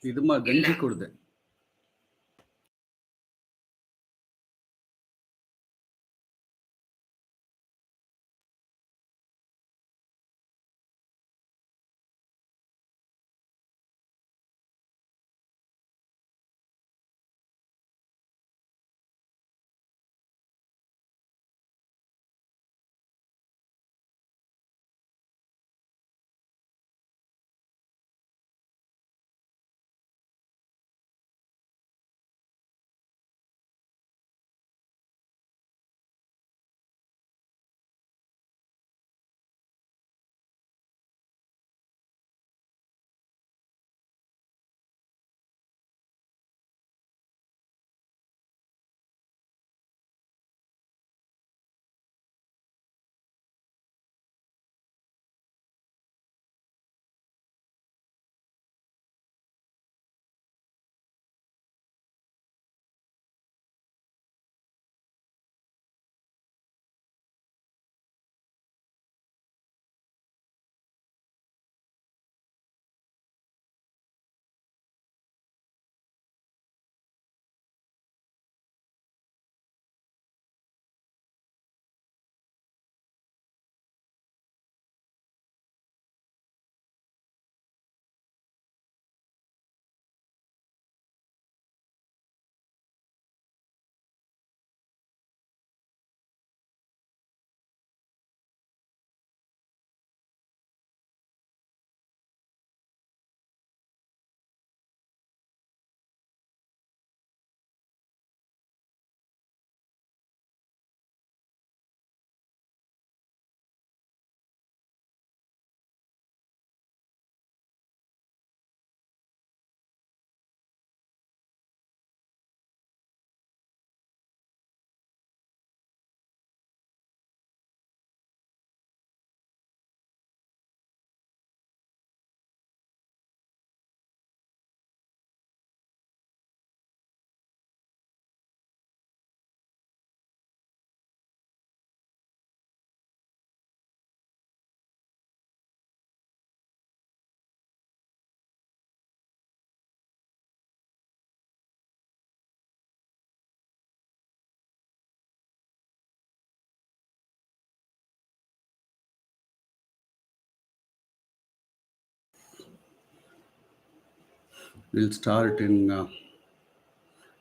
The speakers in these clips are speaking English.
ಇದಮ್ಮ ಗಂಜಿ ಕುಡ್ದೆ. We'll start in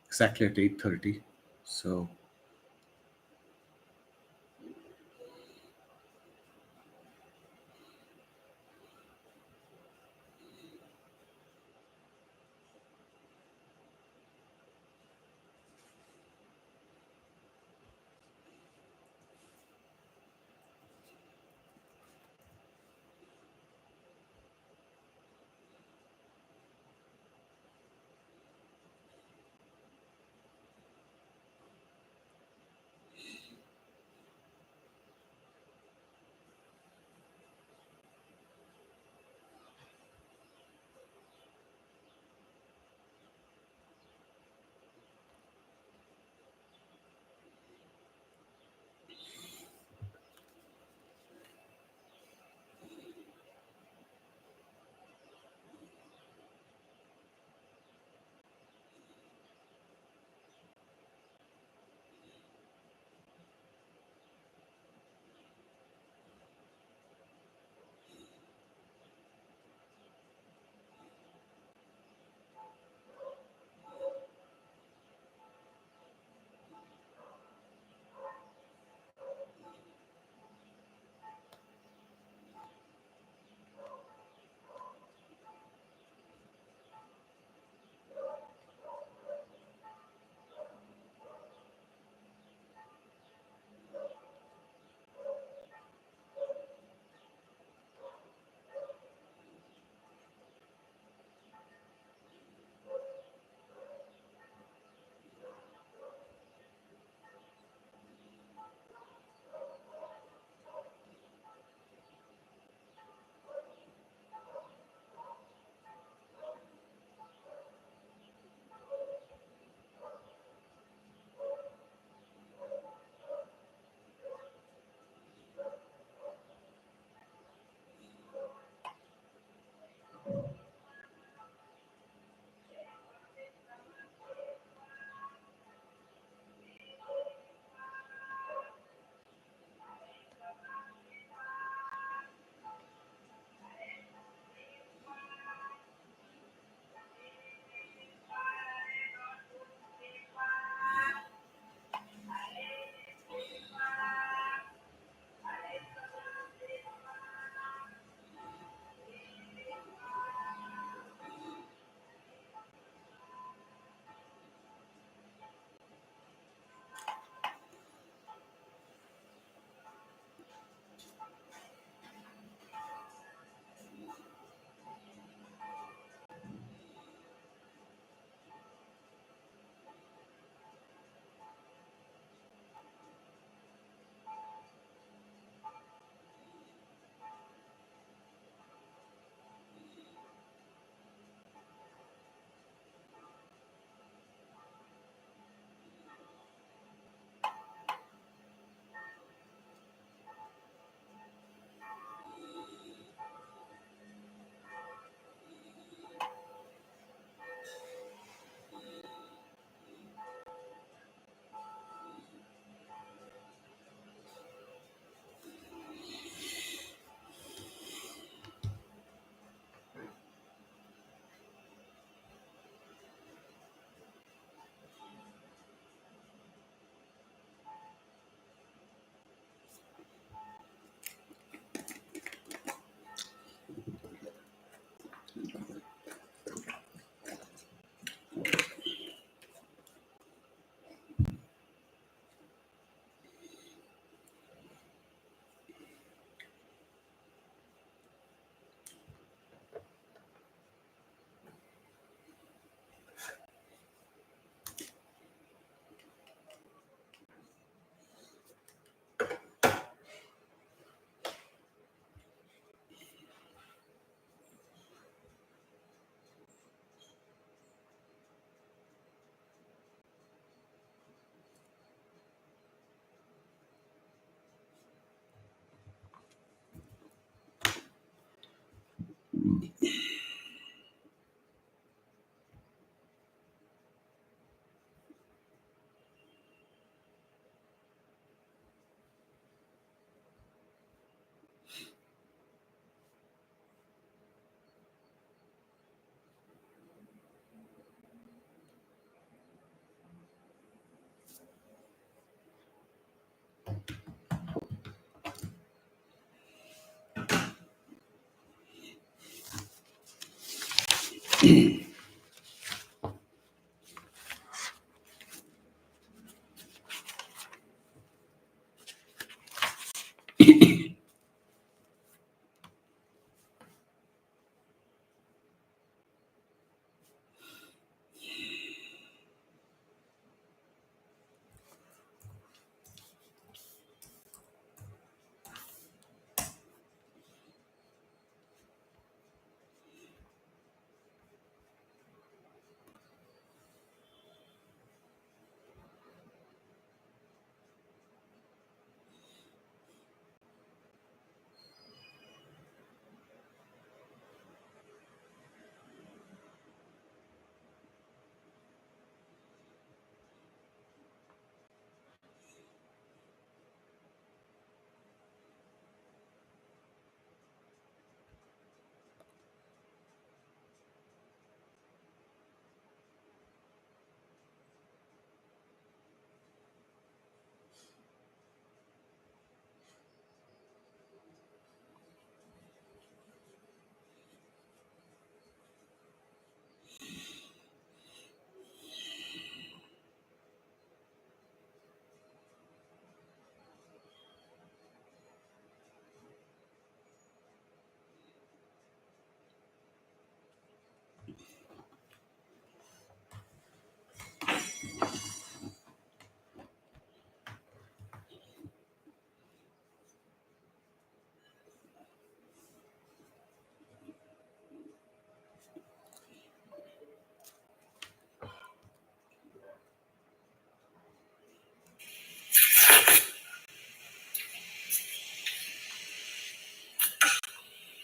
exactly at 8:30. So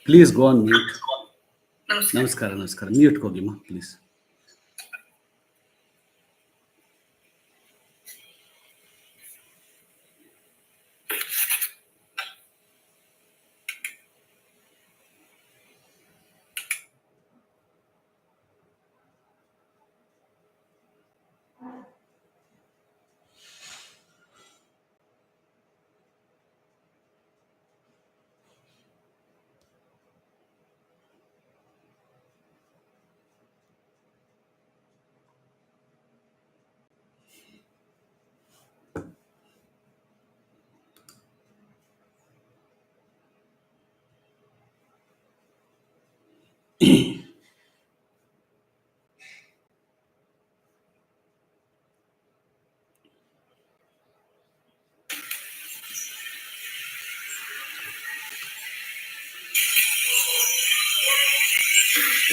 Please go on mute. Namaskara, namaskara. Mute Kogima, please.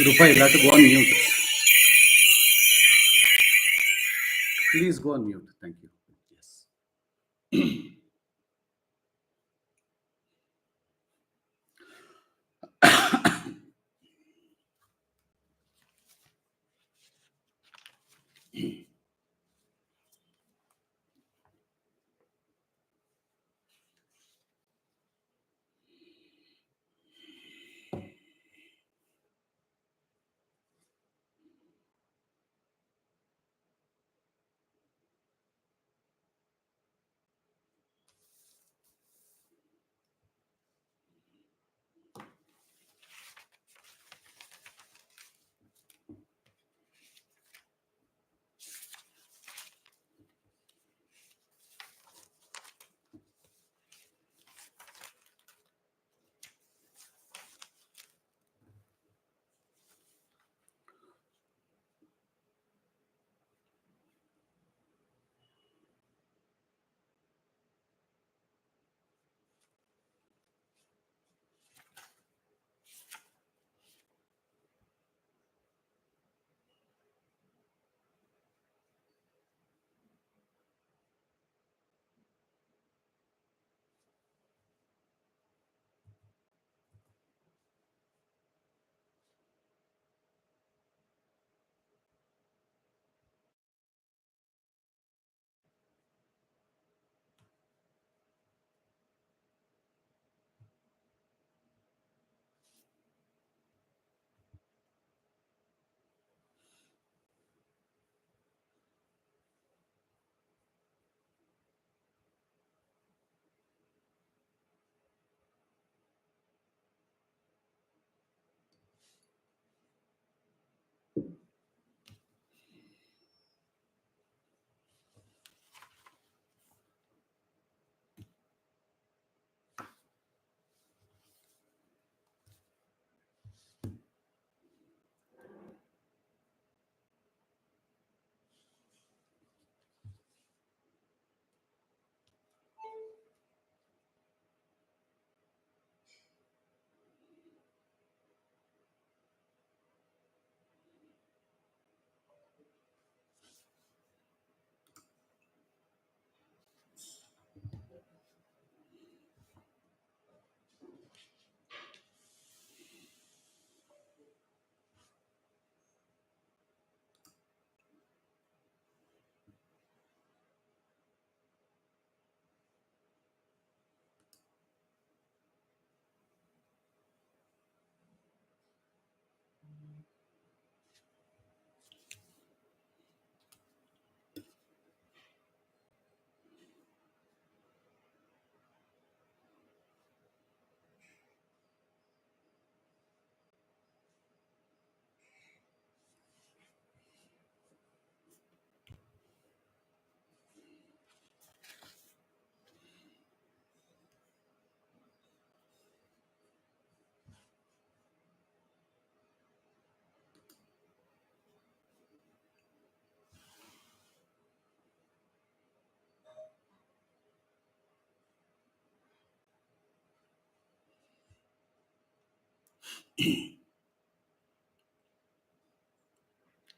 Rupa, you'll have to go on mute. Please go on mute. Thank you. Yes.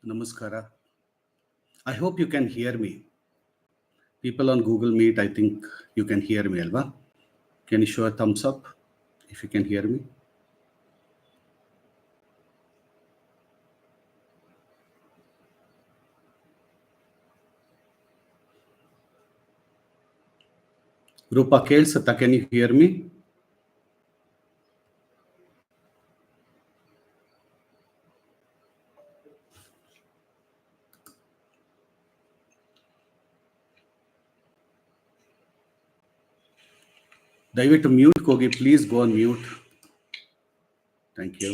Namaskara. I hope you can hear me. People on Google Meet, I think you can hear me, Alva. Can you show a thumbs up if you can hear me? Rupa Kelsata, can you hear me? ದಯವಿಟ್ಟು mute ಹೋಗಿ, please go on mute. Thank you.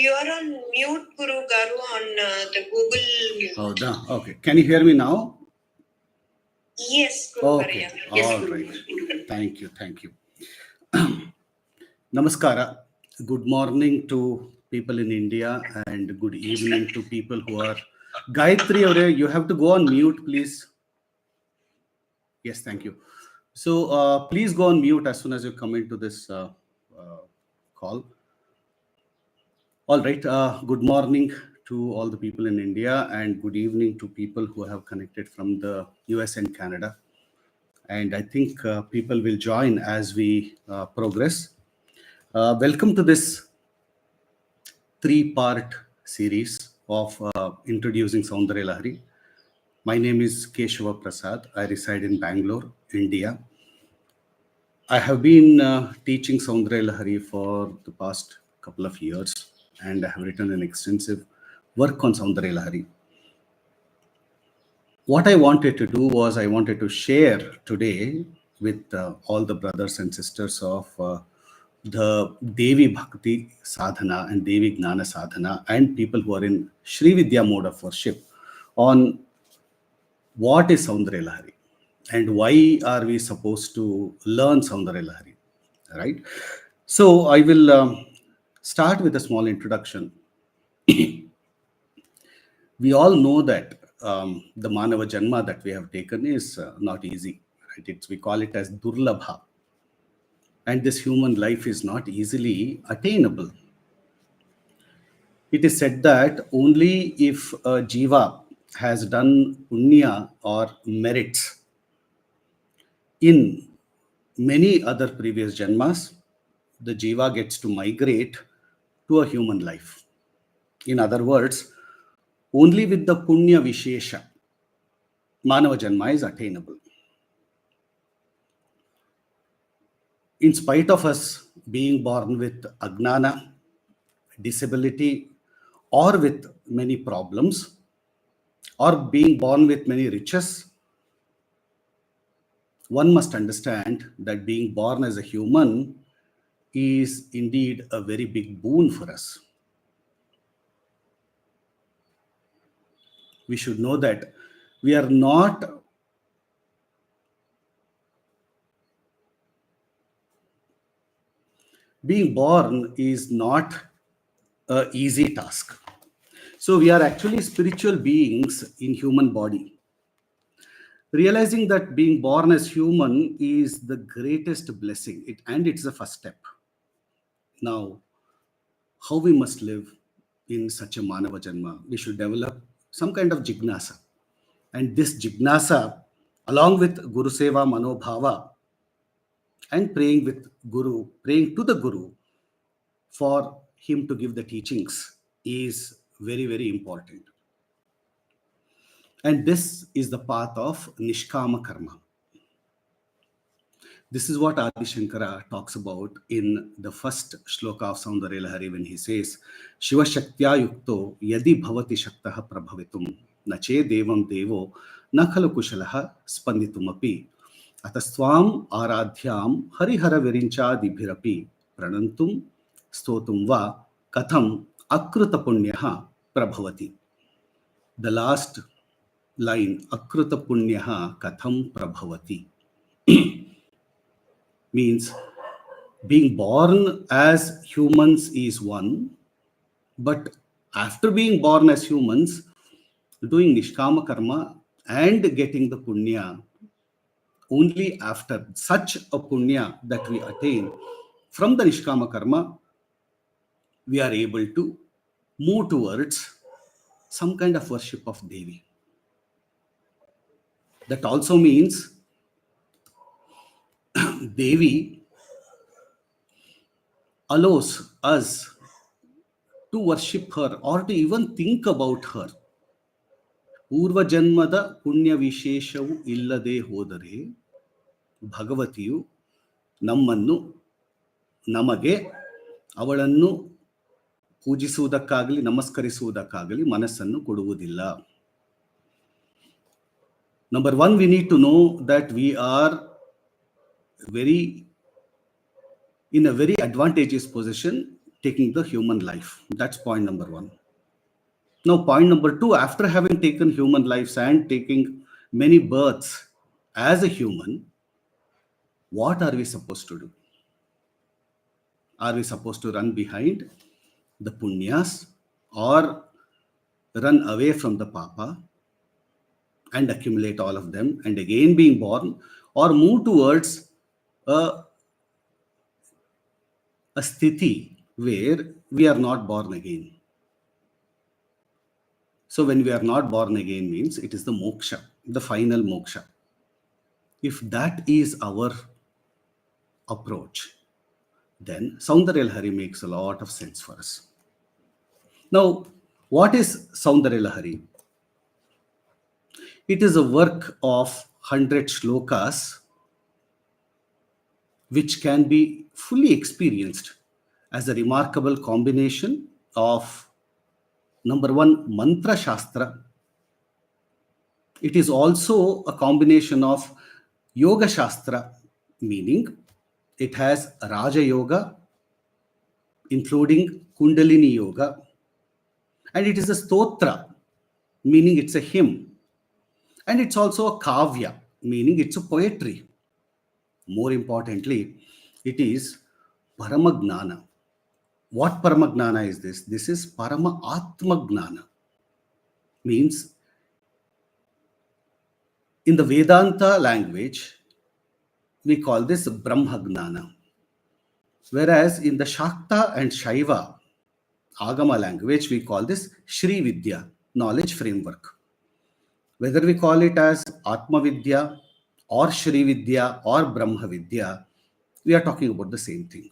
You are on mute, Guru Garu, on the Google Mute. Hauda? Okay. Can you hear me now? Yes, Guru Okay. Garu. Yes, All right. Thank you. Namaskara. Good morning to people in India and good evening to people who are... Gayatri, you have to go on mute, please. Yes, thank you. So please go on mute as soon as you come into this call. All right. Good morning to all the people in India and good evening to people who have connected from the US and Canada. And I think people will join as we progress. Welcome to this 3-part series of introducing Soundaryalahari. My name is Shiva Prasad. I reside in Bangalore, India. I have been teaching Soundaryalahari for the past couple of years, and I have written an extensive work on Soundaryalahari. What I wanted to do was I wanted to share today with all the brothers and sisters of the Devi Bhakti Sadhana and Devi Gnana Sadhana and people who are in Sri-vidya mode of worship on what is Soundaryalahari and why are we supposed to learn Soundaryalahari, right? So I will start with a small introduction. We all know that the Manava Janma that we have taken is not easy, right? We call it as Durlabha. And this human life is not easily attainable. It is said that only if a jiva has done punya or merits in many other previous janmas, the jiva gets to migrate to a human life. In other words, only with the punya vishesha, Manava Janma is attainable. In spite of us being born with agnana, disability, or with many problems, or being born with many riches, one must understand that being born as a human is indeed a very big boon for us. We should know that we are not being born is not an easy task. So we are actually spiritual beings in human body. Realizing that being born as human is the greatest blessing, and it's the first step. Now, how we must live in such a Manava Janma? We should develop some kind of jignasa. And this jignasa, along with Guru Seva Manobhava and praying to the Guru for him to give the teachings is very, very important. And this is the path of Nishkama Karma. This is what Adi Shankara talks about in the first shloka of Soundaryalahari when he says, Shiva Shaktya Yukto Yadi Bhavati Shaktaha Prabhavitum Nache Devam Devo Nakhalu Kushalaha Spanditumapi Ataswam Aradhyam Harihara Virincha Dibhirapi Pranantum Stotum Va Katham Akruta Punyaha Prabhavati. The last line, Akruta Punyaha Katham Prabhavati, means being born as humans is one, but after being born as humans, doing Nishkama Karma and getting the Punya, only after such a Punya that we attain from the Nishkama Karma, we are able to move towards some kind of worship of Devi. That also means Devi allows us to worship her or to even think about her. Purva janmada punya visheshavu illade hodare ಭಗವತಿಯು ನಮ್ಮನ್ನು ನಮಗೆ ಅವಳನ್ನು ಪೂಜಿಸುವುದಕ್ಕಾಗಲಿ ನಮಸ್ಕರಿಸುವುದಕ್ಕಾಗಲಿ ಮನಸ್ಸನ್ನು ಕೊಡುವುದಿಲ್ಲ. Number one, we need to know that we are in a very advantageous position taking the human life. That's point number one. Now, point number two, after having taken human lives and taking many births as a human, what are we supposed to do? Are we supposed to run behind the punyas or run away from the papa and accumulate all of them and again being born, or move towards a sthiti where we are not born again? So when we are not born again means it is the moksha, the final moksha. If that is our approach, then Soundaryalahari makes a lot of sense for us. Now, what is Soundaryalahari? It is a work of 100 shlokas which can be fully experienced as a remarkable combination of, number one, mantra-shastra. It is also a combination of yoga-shastra, meaning it has raja-yoga, including Kundalini yoga, and it is a stotra, meaning it's a hymn, and it's also a kavya, meaning it's a poetry. More importantly, it is parama-jnana. What parama-jnana is this? This is parama-atma-jnana, means in the Vedanta language, we call this Brahma-jnana. Whereas in the Shakta and Shiva Agama language, we call this Sri-vidya, knowledge framework. Whether we call it as Atma-vidya or Sri-vidya or Brahma-vidya, we are talking about the same thing.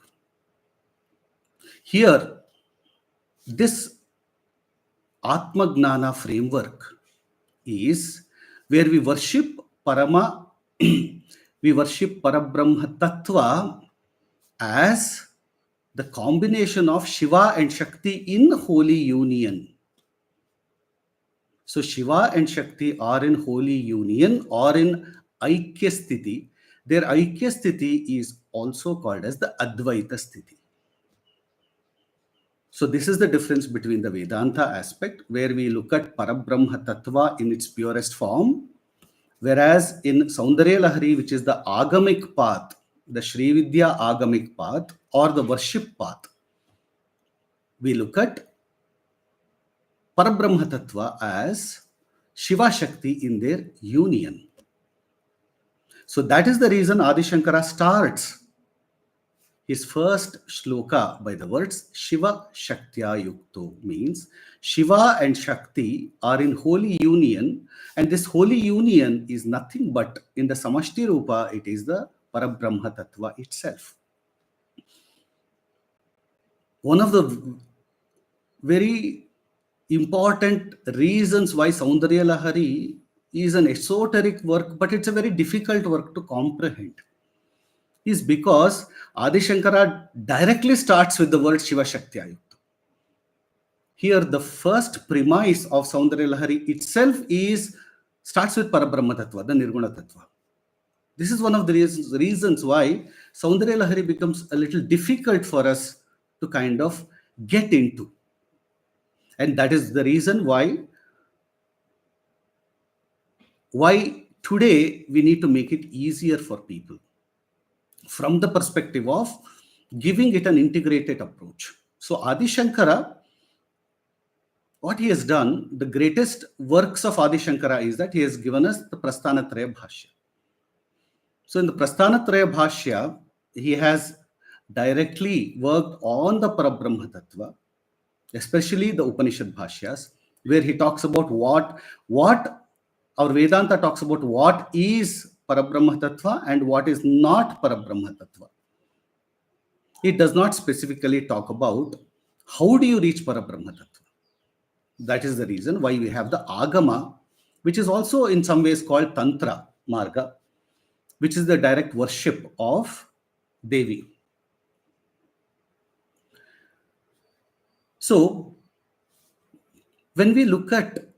Here, this Atma-jnana framework is where we worship we worship Parabrahma Tattva as the combination of Shiva and Shakti in holy union. So Shiva and Shakti are in holy union or in Aikya Sthiti. Their Aikya Sthiti is also called as the Advaitha Sthiti. So this is the difference between the Vedanta aspect, where we look at Parabrahma Tattva in its purest form, whereas in Soundaryalahari, which is the agamic path, the Sri-vidya agamic path or the worship path, we look at Parabrahma Tattva as Shiva Shakti in their union. So that is the reason Adi Shankara starts his first shloka by the words Shiva Shaktya Yukto, means Shiva and Shakti are in holy union, and this holy union is nothing but in the Samashti Rupa, it is the Parabrahma Tattva itself. One of the very important reasons why Soundaryalahari is an esoteric work, but it's a very difficult work to comprehend, is because Adi Shankara directly starts with the word Shiva Shaktya Yukta. Here, the first premise of Soundaryalahari itself starts with Parabrahma Tattva, the Nirguna Tattva. This is one of the reasons why Soundaryalahari becomes a little difficult for us to kind of get into. And that is the reason why today we need to make it easier for people from the perspective of giving it an integrated approach. So Adi Shankara, what he has done, the greatest works of Adi Shankara is that he has given us the Prasthanatraya Bhashya. So in the Prasthanatraya Bhashya, he has directly worked on the Parabrahma Tattva, especially the Upanishad Bhashyas, where he talks about what our Vedanta talks about what is Parabrahma Tattva and what is not Parabrahma Tattva. It does not specifically talk about how do you reach Parabrahma Tattva. That is the reason why we have the Agama, which is also in some ways called Tantra Marga, which is the direct worship of Devi. So, when we look at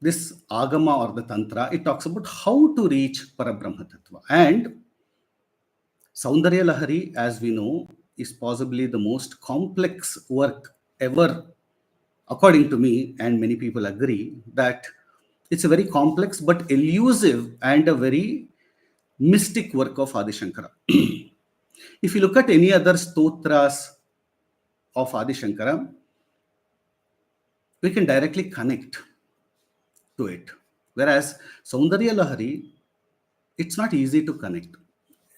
this Agama or the Tantra, it talks about how to reach Parabrahma Tattva. And Soundaryalahari, as we know, is possibly the most complex work ever, according to me, and many people agree that it's a very complex but elusive and a very mystic work of Adi Shankara. If you look at any other stotras of Adi Shankara, we can directly connect to it. Whereas Soundaryalahari, it's not easy to connect.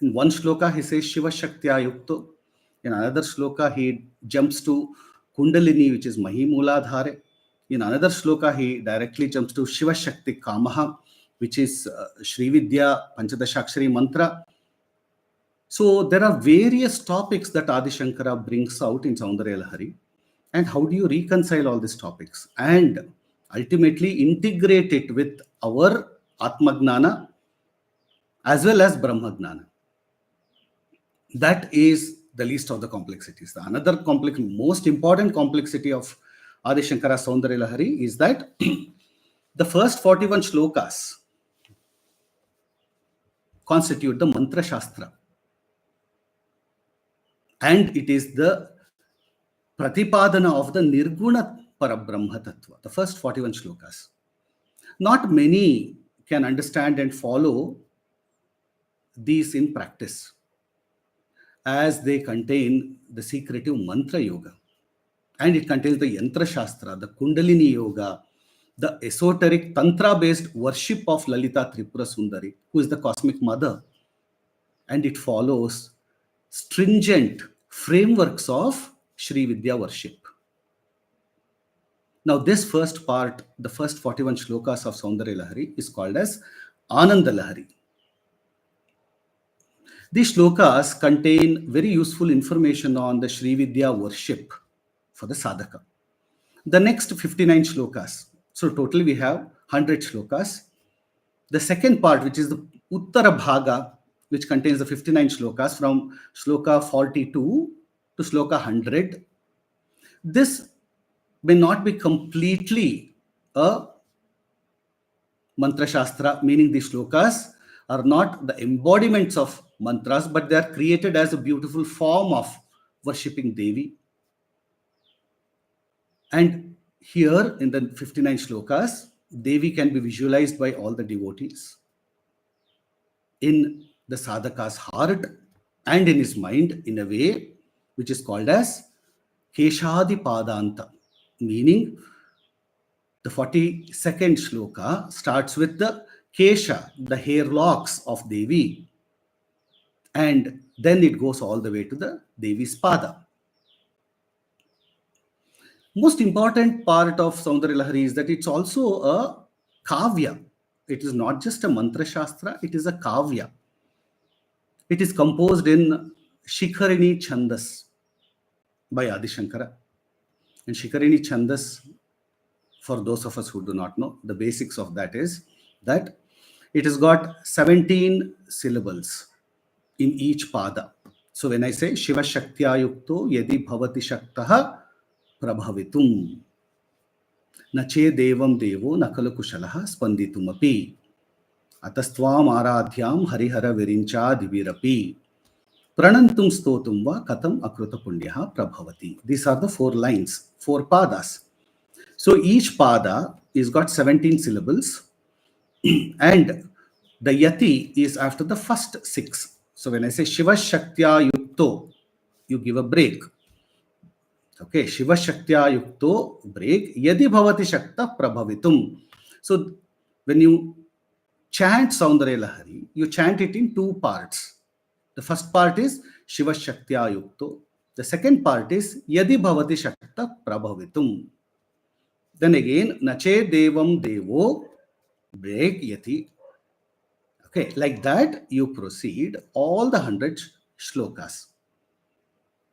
In one shloka, he says Shiva Shakti Yukto. In another shloka, he jumps to Kundalini, which is Mahimuladhare. In another shloka, he directly jumps to Shiva Shakti Kamaha, which is Sri-vidya, Panchadashakshari mantra. So there are various topics that Adi Shankara brings out in Soundaryalahari. And how do you reconcile all these topics? And ultimately integrate it with our Atmagnana as well as Brahmagnana. That is the least of the complexities. The another complex, most important complexity of Adi Shankara Soundaryalahari is that the first 41 shlokas constitute the mantra-shastra. And it is the pratipadana of the Nirguna Parabrahma Tattva, the first 41 shlokas. Not many can understand and follow these in practice, as they contain the secretive mantra yoga. And it contains the yantra shastra, the Kundalini yoga, the esoteric tantra-based worship of Lalitha Tripurasundari, who is the cosmic mother. And it follows stringent frameworks of Sri-vidya worship. Now, this first part, the first 41 shlokas of Soundaryalahari, is called as Anandalahari. These shlokas contain very useful information on the Sri-vidya worship for the sadhaka. The next 59 shlokas, so totally we have 100 shlokas. The second part, which is the Uttara Bhaga, which contains the 59 shlokas from shloka 42 to shloka 100. This may not be completely a mantra-shastra, meaning these shlokas are not the embodiments of mantras, but they are created as a beautiful form of worshipping Devi. And here in the 59 shlokas, Devi can be visualized by all the devotees in the sadhaka's heart and in his mind in a way which is called as Keshadi Padanta, meaning the 42nd shloka starts with the Kesha, the hair locks of Devi, and then it goes all the way to the Devi's Pada. Most important part of Soundaryalahari is that it's also a kavya. It is not just a mantra shastra, it is a kavya. It is composed in Shikharini Chandas by Adi Shankara. And Shikharini Chandas, for those of us who do not know, the basics of that is that it has got 17 syllables in each pada. So when I say Shiva Shaktya Yukto Yedi Bhavati Shaktaha Prabhavitum Nache Devam Devo Nakalu Kushalaha Spanditumapi Atastvam Aradhyam Harihara Virincha Divirapi Pranantum Stotum Va Katam Akruta Punyaha Prabhavati. These are the 4 lines, 4 padas. So each pada is got 17 syllables and the yati is after the first 6. So when I say Shiva Shaktya Yukto, you give a break. Okay, Shiva Shaktya Yukto, break. Yadi Bhavati Shakta Prabhavitum. So when you chant Soundaryalahari, you chant it in 2 parts. The first part is Shiva Shaktya Yukto. The second part is Yadi Bhavati Shakta Prabhavitum. Then again, Nache Devam Devo Break Yati. Okay, like that you proceed all the 100 shlokas.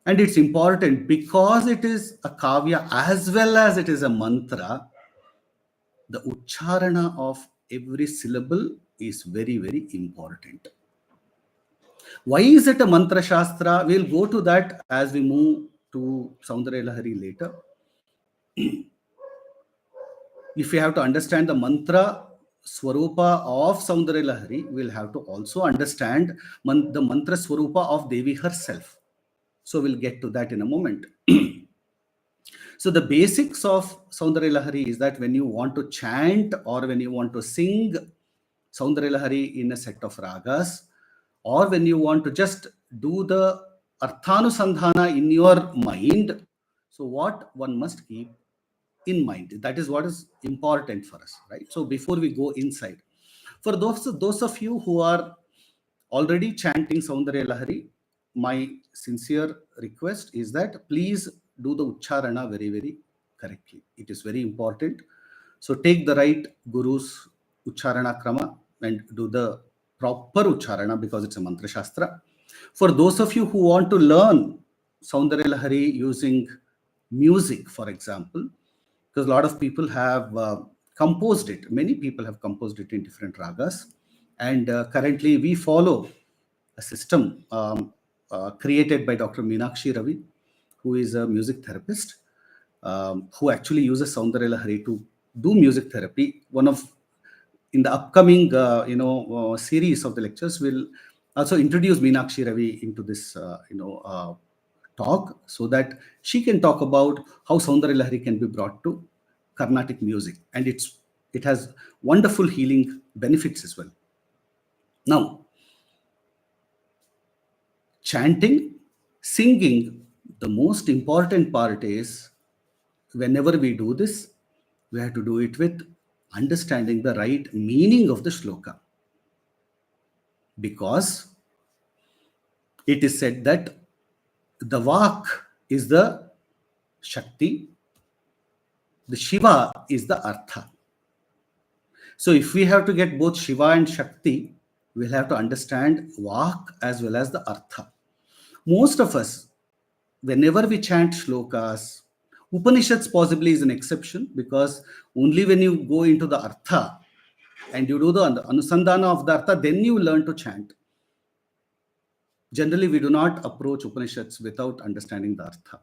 And it's important because it is a kavya as well as it is a mantra. The ucharana of every syllable is very, very important. Why is it a mantra-shastra? We'll go to that as we move to Soundaryalahari later. If we have to understand the mantra swarupa of Soundaryalahari, we'll have to also understand the mantra swarupa of Devi herself. So we'll get to that in a moment. So the basics of Soundaryalahari is that when you want to chant or when you want to sing Soundaryalahari in a set of ragas, or when you want to just do the arthanusandhana in your mind, so what one must keep in mind, that is what is important for us, right? So before we go inside, for those of you who are already chanting Soundaryalahari, my sincere request is that please do the ucharana very, very correctly. It is very important. So take the right guru's ucharana krama and do the proper ucharana because it's a mantra shastra. For those of you who want to learn Soundaryalahari using music, for example, because a lot of people have composed it. Many people have composed it in different ragas. And currently we follow a system created by Dr. Meenakshi Ravi, who is a music therapist, who actually uses Soundaryalahari to do music therapy. In the upcoming series of the lectures, we'll also introduce Meenakshi Ravi into this talk, so that she can talk about how Soundaryalahari can be brought to Carnatic music, and it has wonderful healing benefits as well. Now, chanting, singing, the most important part is whenever we do this, we have to do it with understanding the right meaning of the shloka, because it is said that the Vak is the Shakti, the Shiva is the Artha. So if we have to get both Shiva and Shakti, we'll have to understand Vak as well as the Artha. Most of us, whenever we chant shlokas, Upanishads possibly is an exception, because only when you go into the Artha and you do the Anusandhana of the Artha, then you learn to chant. Generally, we do not approach Upanishads without understanding the Artha,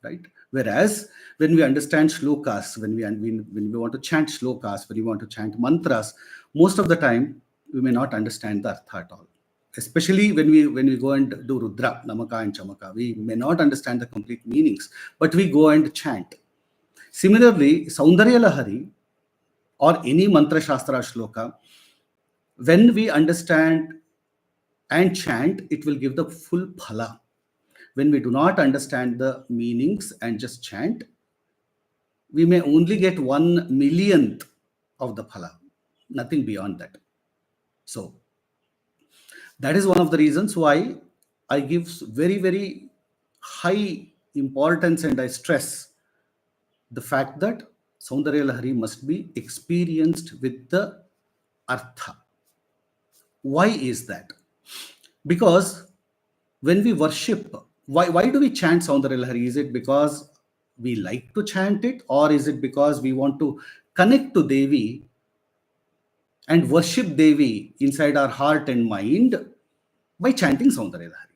right? Whereas when we understand shlokas, when we want to chant shlokas, when we want to chant mantras, most of the time we may not understand the Artha at all. Especially when we go and do Rudra, Namaka and Chamaka, we may not understand the complete meanings, but we go and chant. Similarly, Soundaryalahari or any mantra shastra shloka, when we understand and chant, it will give the full phala. When we do not understand the meanings and just chant, we may only get 1/1,000,000th of the phala, nothing beyond that. So that is one of the reasons why I give very, very high importance and I stress the fact that Soundaryalahari must be experienced with the Artha. Why is that? Because when we worship, why do we chant Soundaryalahari? Is it because we like to chant it, or is it because we want to connect to Devi and worship Devi inside our heart and mind by chanting Soundaryalahari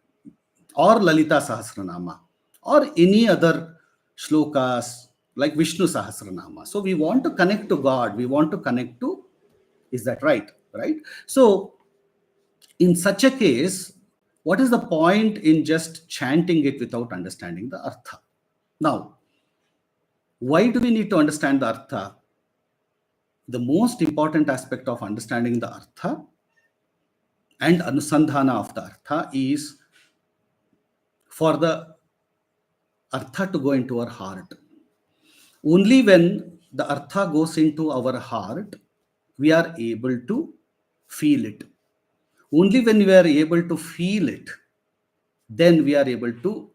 or Lalita Sahasranama or any other shlokas like Vishnu Sahasranama? So we want to connect to God. We want to connect to, is that right? Right? So in such a case, what is the point in just chanting it without understanding the Artha? Now, why do we need to understand the Artha? The most important aspect of understanding the Artha and Anusandhana of the Artha is for the Artha to go into our heart. Only when the Artha goes into our heart, we are able to feel it. Only when we are able to feel it, then we are able to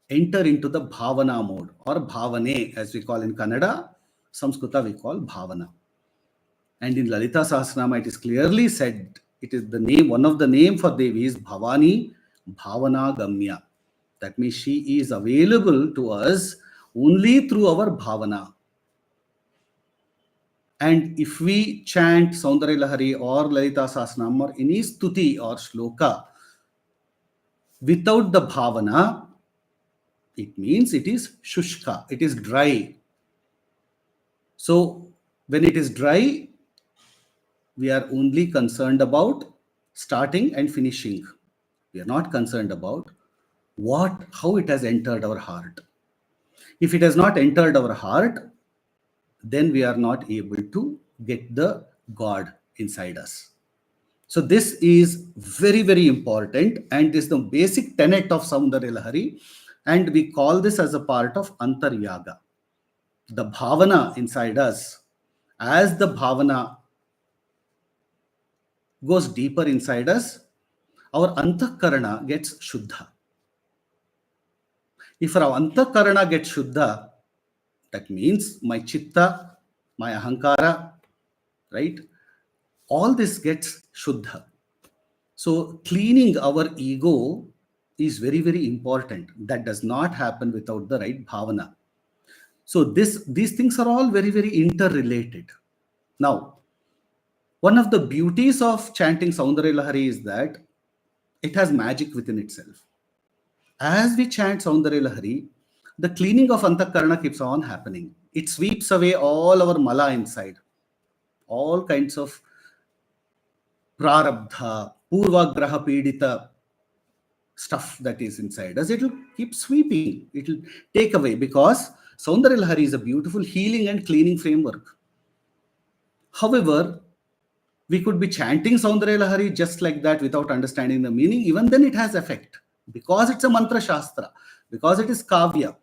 enter into the bhavana mode, or bhavane as we call in Kannada. Samskrita we call bhavana. And in Lalita Sahasranama it is clearly said, it is the name, one of the name for Devi is Bhavani Bhavana Gamya. That means she is available to us only through our bhavana. And if we chant Soundaryalahari or Lalita Sahasranam or any stuti or shloka without the bhavana, it means it is shushka, it is dry. So when it is dry, we are only concerned about starting and finishing. We are not concerned about how it has entered our heart. If it has not entered our heart, then we are not able to get the God inside us. So this is very, very important, and this is the basic tenet of Soundaryalahari, and we call this as a part of Antaryaga. The bhavana inside us, as the bhavana goes deeper inside us, our antakarana gets shuddha. If our antakarana gets shuddha, that means my chitta, my ahankara, right? All this gets shuddha. So cleaning our ego is very, very important. That does not happen without the right bhavana. So these things are all very, very interrelated. Now, one of the beauties of chanting Soundaryalahari is that it has magic within itself. As we chant Soundaryalahari, the cleaning of Antakarana keeps on happening. It sweeps away all our mala inside, all kinds of prarabdha, purva graha pidita stuff that is inside us. It will keep sweeping, it will take away, because Soundaryalahari is a beautiful healing and cleaning framework. However, we could be chanting Soundaryalahari just like that without understanding the meaning. Even then it has effect, because it's a mantra-shastra, because it is kavya,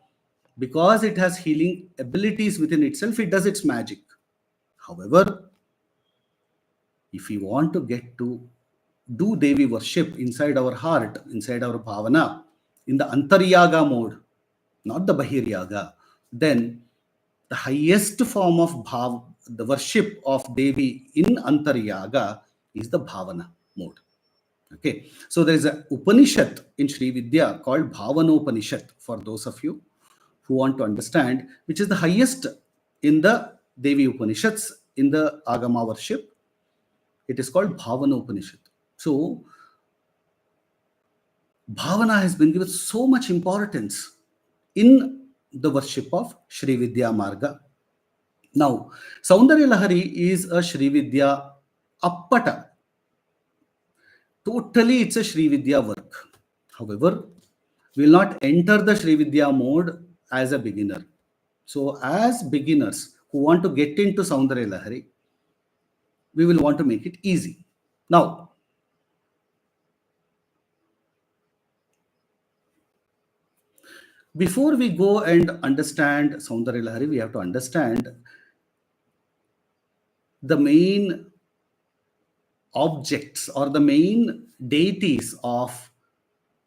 because it has healing abilities within itself, it does its magic. However, if we want to get to do Devi worship inside our heart, inside our bhavana, in the Antaryaga mode, not the Bahiryaga, then the highest form of the worship of Devi in Antaryaga is the bhavana mode. Okay, so there is an Upanishad in Sri-vidya called Bhavanopanishad, for those of you who want to understand, which is the highest in the Devi Upanishads, in the Agama worship. It is called Bhavanopanishad. So, bhavana has been given so much importance in the worship of Sri-vidya Marga. Now, Soundaryalahari is a Sri-vidya appata. Totally, it's a Sri-vidya work. However, we will not enter the Sri-vidya mode as a beginner. So, as beginners who want to get into Soundaryalahari, we will want to make it easy. Now, before we go and understand Soundaryalahari, we have to understand the main objects or the main deities of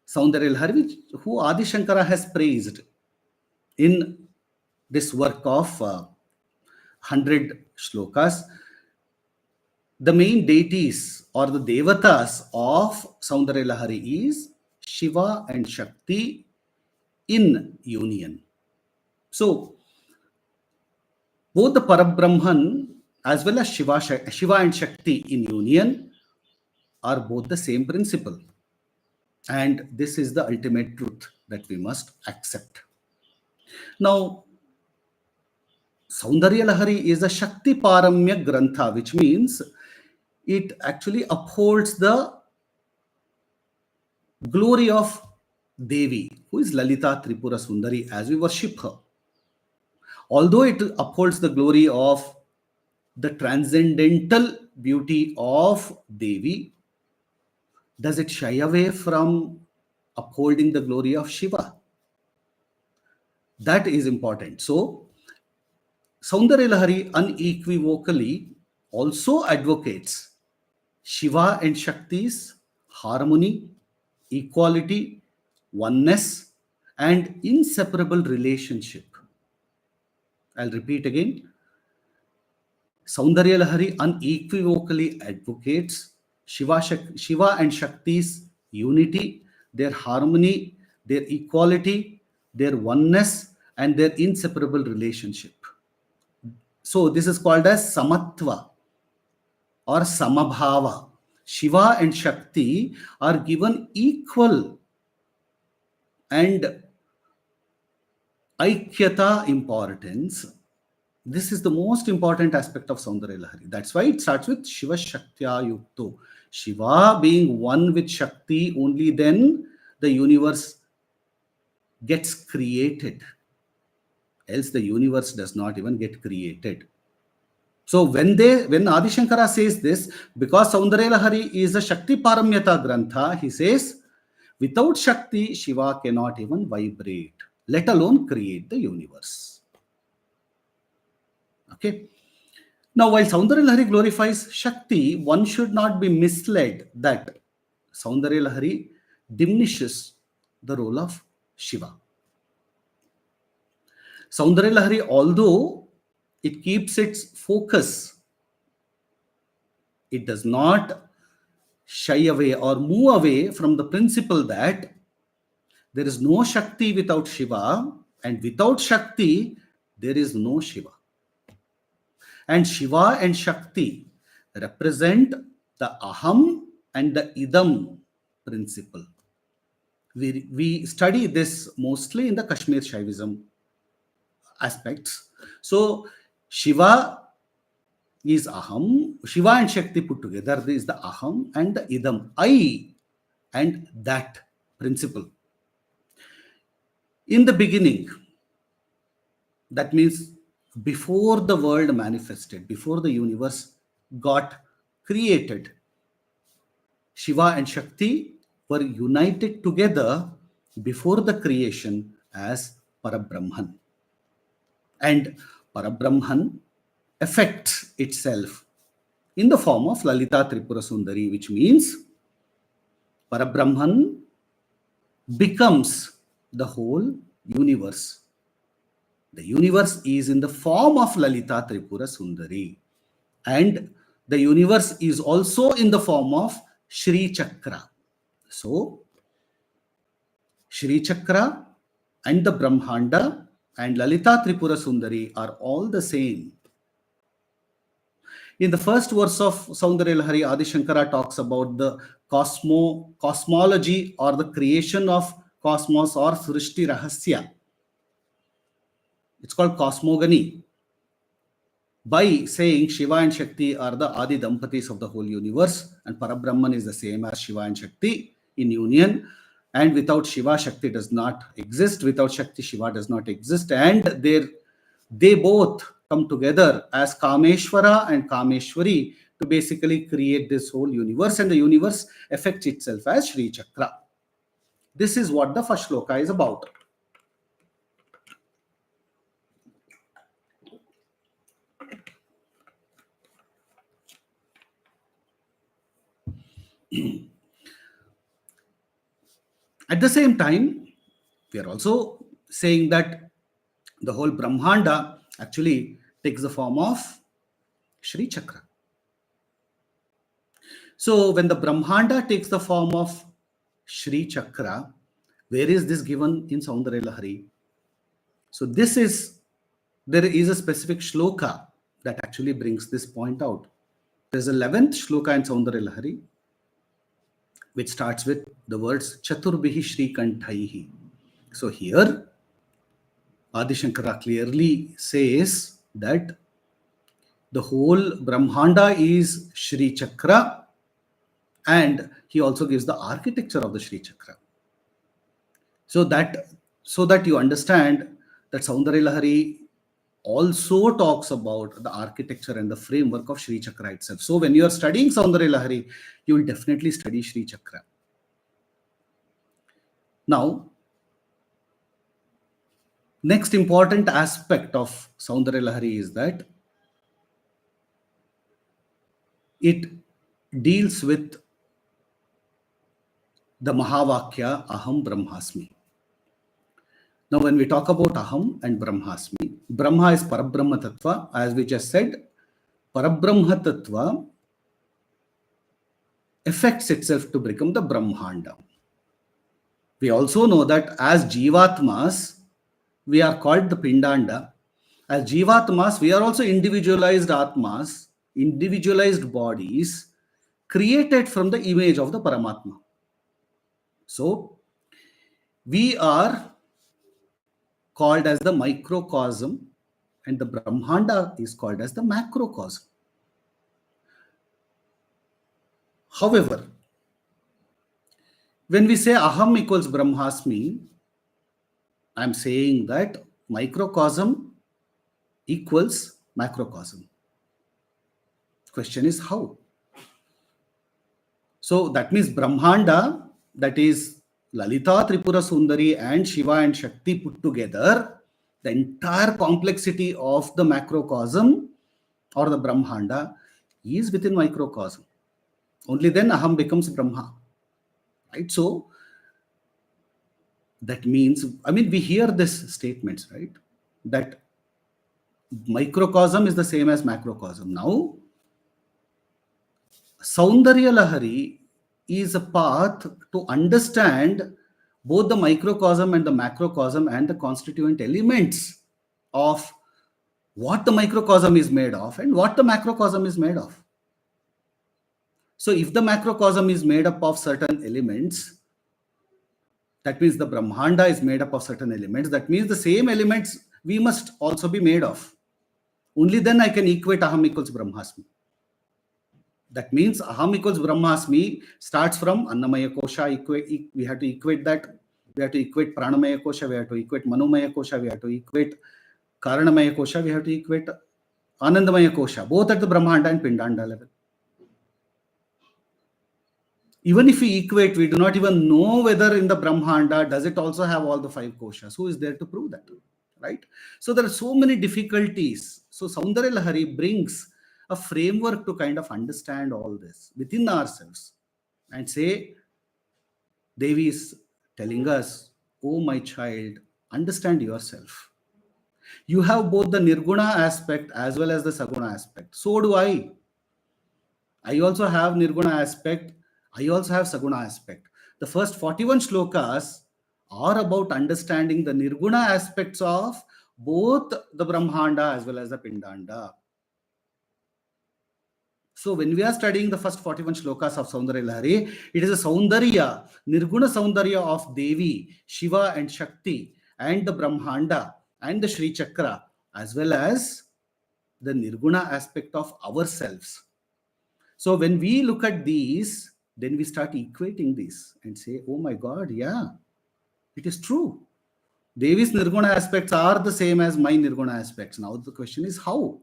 Soundaryalahari, who Adi Shankara has praised in this work of 100 shlokas. The main deities or the devatas of Soundaryalahari is Shiva and Shakti in union. So, both the Parabrahman as well as Shiva and Shakti in union are both the same principle. And this is the ultimate truth that we must accept. Now, Soundaryalahari is a Shakti Paramya Grantha, which means it actually upholds the glory of Devi, who is Lalitha Tripurasundari, as we worship her. Although it upholds the glory of the transcendental beauty of Devi, does it shy away from upholding the glory of Shiva? That is important. So, Soundaryalahari unequivocally also advocates Shiva and Shakti's harmony equality, oneness, and inseparable relationship. I'll repeat again. Soundaryalahari unequivocally advocates Shiva and Shakti's unity, their harmony, their equality, their oneness, and their inseparable relationship. So this is called as Samatva or Samabhava. Shiva and Shakti are given equal and Aikyata importance. This is the most important aspect of Soundaryalahari. That's why it starts with Shiva Shaktya Yukto. Shiva being one with Shakti, only then the universe gets created. Else the universe does not even get created. So when Adi Shankara says this, because Soundaryalahari is a Shakti Paramyata Grantha, he says, without Shakti, Shiva cannot even vibrate, let alone create the universe. Okay. Now, while Soundaryalahari glorifies Shakti, one should not be misled that Soundaryalahari diminishes the role of Shiva. Soundaryalahari, although it keeps its focus, it does not shy away or move away from the principle that there is no Shakti without Shiva, and without Shakti, there is no Shiva. And Shiva and Shakti represent the Aham and the Idam principle. We study this mostly in the Kashmir Shaivism aspects. So Shiva is Aham, Shiva and Shakti put together, there is the Aham and the Idam, I and that principle. In the beginning, that means before the world manifested, before the universe got created, Shiva and Shakti were united together before the creation as Parabrahman. And Parabrahman affects itself in the form of Lalitha Tripurasundari, which means Parabrahman becomes the whole universe. The universe is in the form of Lalitha Tripurasundari. And the universe is also in the form of Shri Chakra. So, Shri Chakra and the Brahmanda and Lalitha Tripurasundari are all the same. In the first verse of Soundaryalahari, Adi Shankara talks about the cosmology or the creation of cosmos or Srishti Rahasya. It's called cosmogony. By saying Shiva and Shakti are the Adi Dampatis of the whole universe, and Parabrahman is the same as Shiva and Shakti in union, and without Shiva, Shakti does not exist, without Shakti, Shiva does not exist, and they both come together as Kameshwara and Kameshwari to basically create this whole universe, and the universe affects itself as Shri Chakra. This is what the first shloka is about. At the same time, we are also saying that the whole Brahmanda actually takes the form of Shri Chakra. So when the Brahmanda takes the form of Shri Chakra, where is this given in Soundaryalahari? So there is a specific shloka that actually brings this point out. There's 11th shloka in Soundaryalahari, which starts with the words Chaturbihi Shri Kantaihi. So here, Adi Shankara clearly says that the whole Brahmanda is Shri Chakra, and he also gives the architecture of the Shri Chakra. So that you understand that Soundaryalahari also talks about the architecture and the framework of Shri Chakra itself. So when you are studying Soundaryalahari, you will definitely study Shri Chakra. Now, next important aspect of Soundaryalahari is that it deals with the Mahavakya Aham Brahmasmi. Now, when we talk about Aham and Brahmasmi, Brahma is Parabrahma Tattva. As we just said, Parabrahma Tattva affects itself to become the Brahmanda. We also know that as Jivatmas, we are called the Pindanda. As Jivatmas, we are also individualized Atmas, individualized bodies created from the image of the Paramatma. So, we are called as the microcosm and the Brahmanda is called as the macrocosm. However, when we say Aham equals Brahmasmi, I am saying that microcosm equals macrocosm. Question is how? So that means Brahmanda, that is Lalitha Tripurasundari and Shiva and Shakti put together, the entire complexity of the macrocosm or the Brahmanda is within microcosm. Only then Aham becomes Brahma. Right? So that means, we hear this statements, right? That microcosm is the same as macrocosm. Now, Soundaryalahari is a path to understand both the microcosm and the macrocosm and the constituent elements of what the microcosm is made of and what the macrocosm is made of. So if the macrocosm is made up of certain elements, that means the Brahmanda is made up of certain elements, that means the same elements we must also be made of. Only then I can equate Aham equals Brahmasmi. That means Aham equals Brahmasmi starts from Annamaya Kosha. We have to equate that. We have to equate Pranamaya Kosha. We have to equate Manomaya Kosha. We have to equate Karanamaya Kosha. We have to equate Anandamaya Kosha. Both at the Brahmanda and Pindanda level. Even if we equate, we do not even know whether in the Brahmanda, does it also have all the 5 koshas? Who is there to prove that? Right? So there are so many difficulties. So Soundaryalahari brings a framework to kind of understand all this within ourselves and say, Devi is telling us, oh my child, understand yourself. You have both the Nirguna aspect as well as the Saguna aspect. So do I. I also have Nirguna aspect. I also have Saguna aspect. The first 41 shlokas are about understanding the Nirguna aspects of both the Brahmanda as well as the Pindanda. So when we are studying the first 41 shlokas of Soundaryalahari, it is a Saundarya, Nirguna Saundarya of Devi, Shiva and Shakti and the Brahmanda and the Sri Chakra as well as the Nirguna aspect of ourselves. So when we look at these, then we start equating this and say, oh my God, yeah, it is true. Devi's Nirguna aspects are the same as my Nirguna aspects. Now the question is how?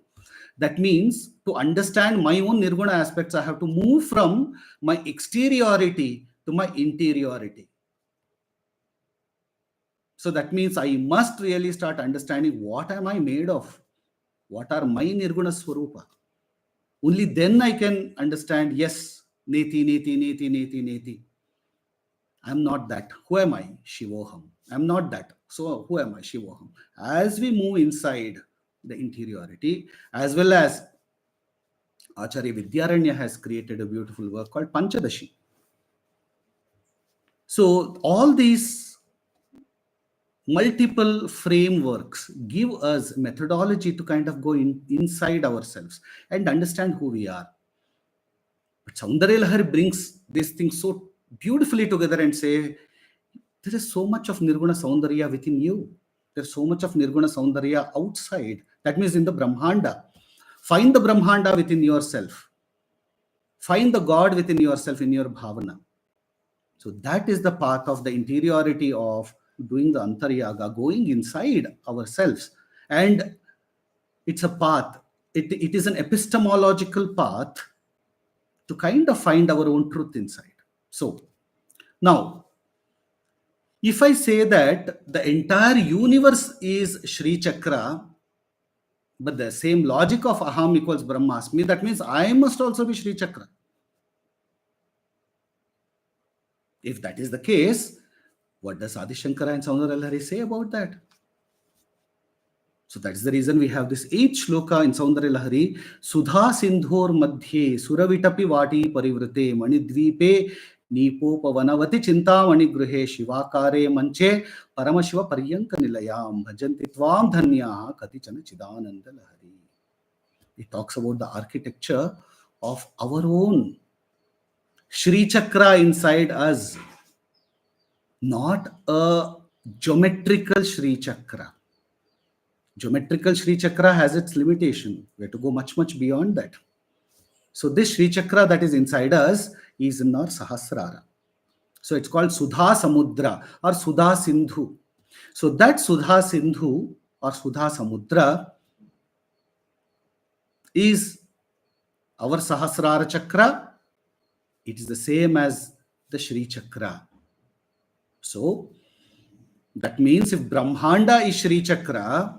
That means to understand my own Nirguna aspects, I have to move from my exteriority to my interiority. So that means I must really start understanding what am I made of? What are my Nirguna Swarupa? Only then I can understand, yes, neti, neti, neti, neti, neti. I'm not that. Who am I? Shivoham. I'm not that. So who am I? Shivoham. As we move inside the interiority, as well as Acharya Vidyaranya has created a beautiful work called Panchadashi. So all these multiple frameworks give us methodology to kind of go inside ourselves and understand who we are. But Soundaryalahari brings these things so beautifully together and say, there is so much of Nirguna Saundarya within you. There's so much of Nirguna Saundarya outside. That means in the Brahmanda. Find the Brahmanda within yourself. Find the God within yourself in your bhavana. So that is the path of the interiority of doing the Antaryaga, going inside ourselves. And it's a path. It is an epistemological path to kind of find our own truth inside. So now, if I say that the entire universe is Sri Chakra, but the same logic of Aham equals Brahmasmi, that means I must also be Sri Chakra. If that is the case, what does Adi Shankara and Soundaryalahari say about that? So that's the reason we have this 8th shloka in Soundaryalahari. Sudha Sindhor Madhye Suravitapi Vati Parivrate Manidvipe Nipopavanavati Chintamani Gruhe Shivakare Manche Paramashiva Paryanka Nilayam Bhajanti Tvam Dhanya Katichana Chidananda Lahari. It talks about the architecture of our own Shri Chakra inside us, not a geometrical Shri Chakra. Geometrical Shri Chakra has its limitation. We have to go much, much beyond that. So this Shri Chakra that is inside us is in our Sahasrara. So it's called Sudha Samudra or Sudha Sindhu. So that Sudha Sindhu or Sudha Samudra is our Sahasrara Chakra. It is the same as the Shri Chakra. So that means if Brahmanda is Shri Chakra,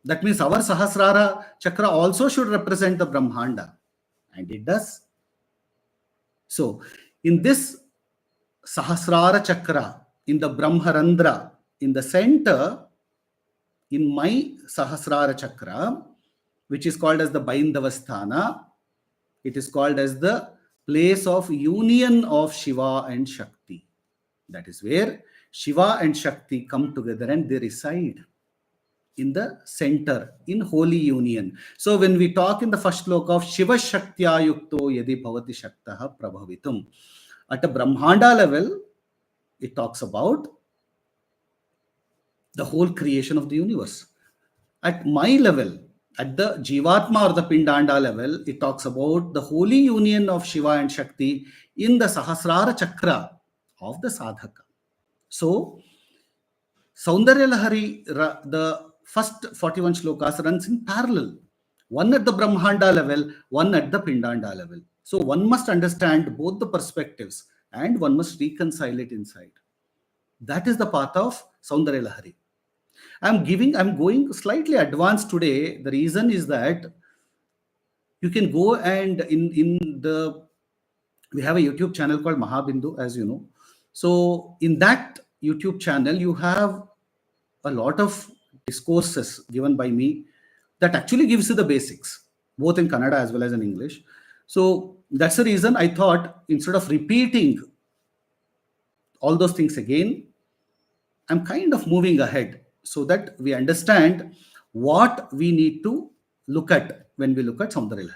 that means our Sahasrara Chakra also should represent the Brahmanda. And it does. So in this Sahasrara Chakra, in the Brahmarandra, in the center, in my Sahasrara Chakra, which is called as the Baindavasthana, it is called as the place of union of Shiva and Shakti. That is where Shiva and Shakti come together and they reside in the center, in holy union. So when we talk in the first sloka of Shiva Shaktya Yukto Yadi Bhavati Shaktaha Prabhavitum, at a Brahmanda level, it talks about the whole creation of the universe. At my level, at the Jivatma or the Pindanda level, it talks about the holy union of Shiva and Shakti in the Sahasrara Chakra of the sadhaka. So, Soundaryalahari, the first 41 shlokas runs in parallel. One at the Brahmanda level, one at the Pindanda level. So, one must understand both the perspectives and one must reconcile it inside. That is the path of Soundaryalahari. I'm going slightly advanced today. The reason is that you can go and we have a YouTube channel called Mahabindu, as you know. So in that YouTube channel, you have a lot of discourses given by me that actually gives you the basics, both in Kannada as well as in English. So that's the reason I thought instead of repeating all those things again, I'm kind of moving ahead so that we understand what we need to look at when we look at Soundaryalahari.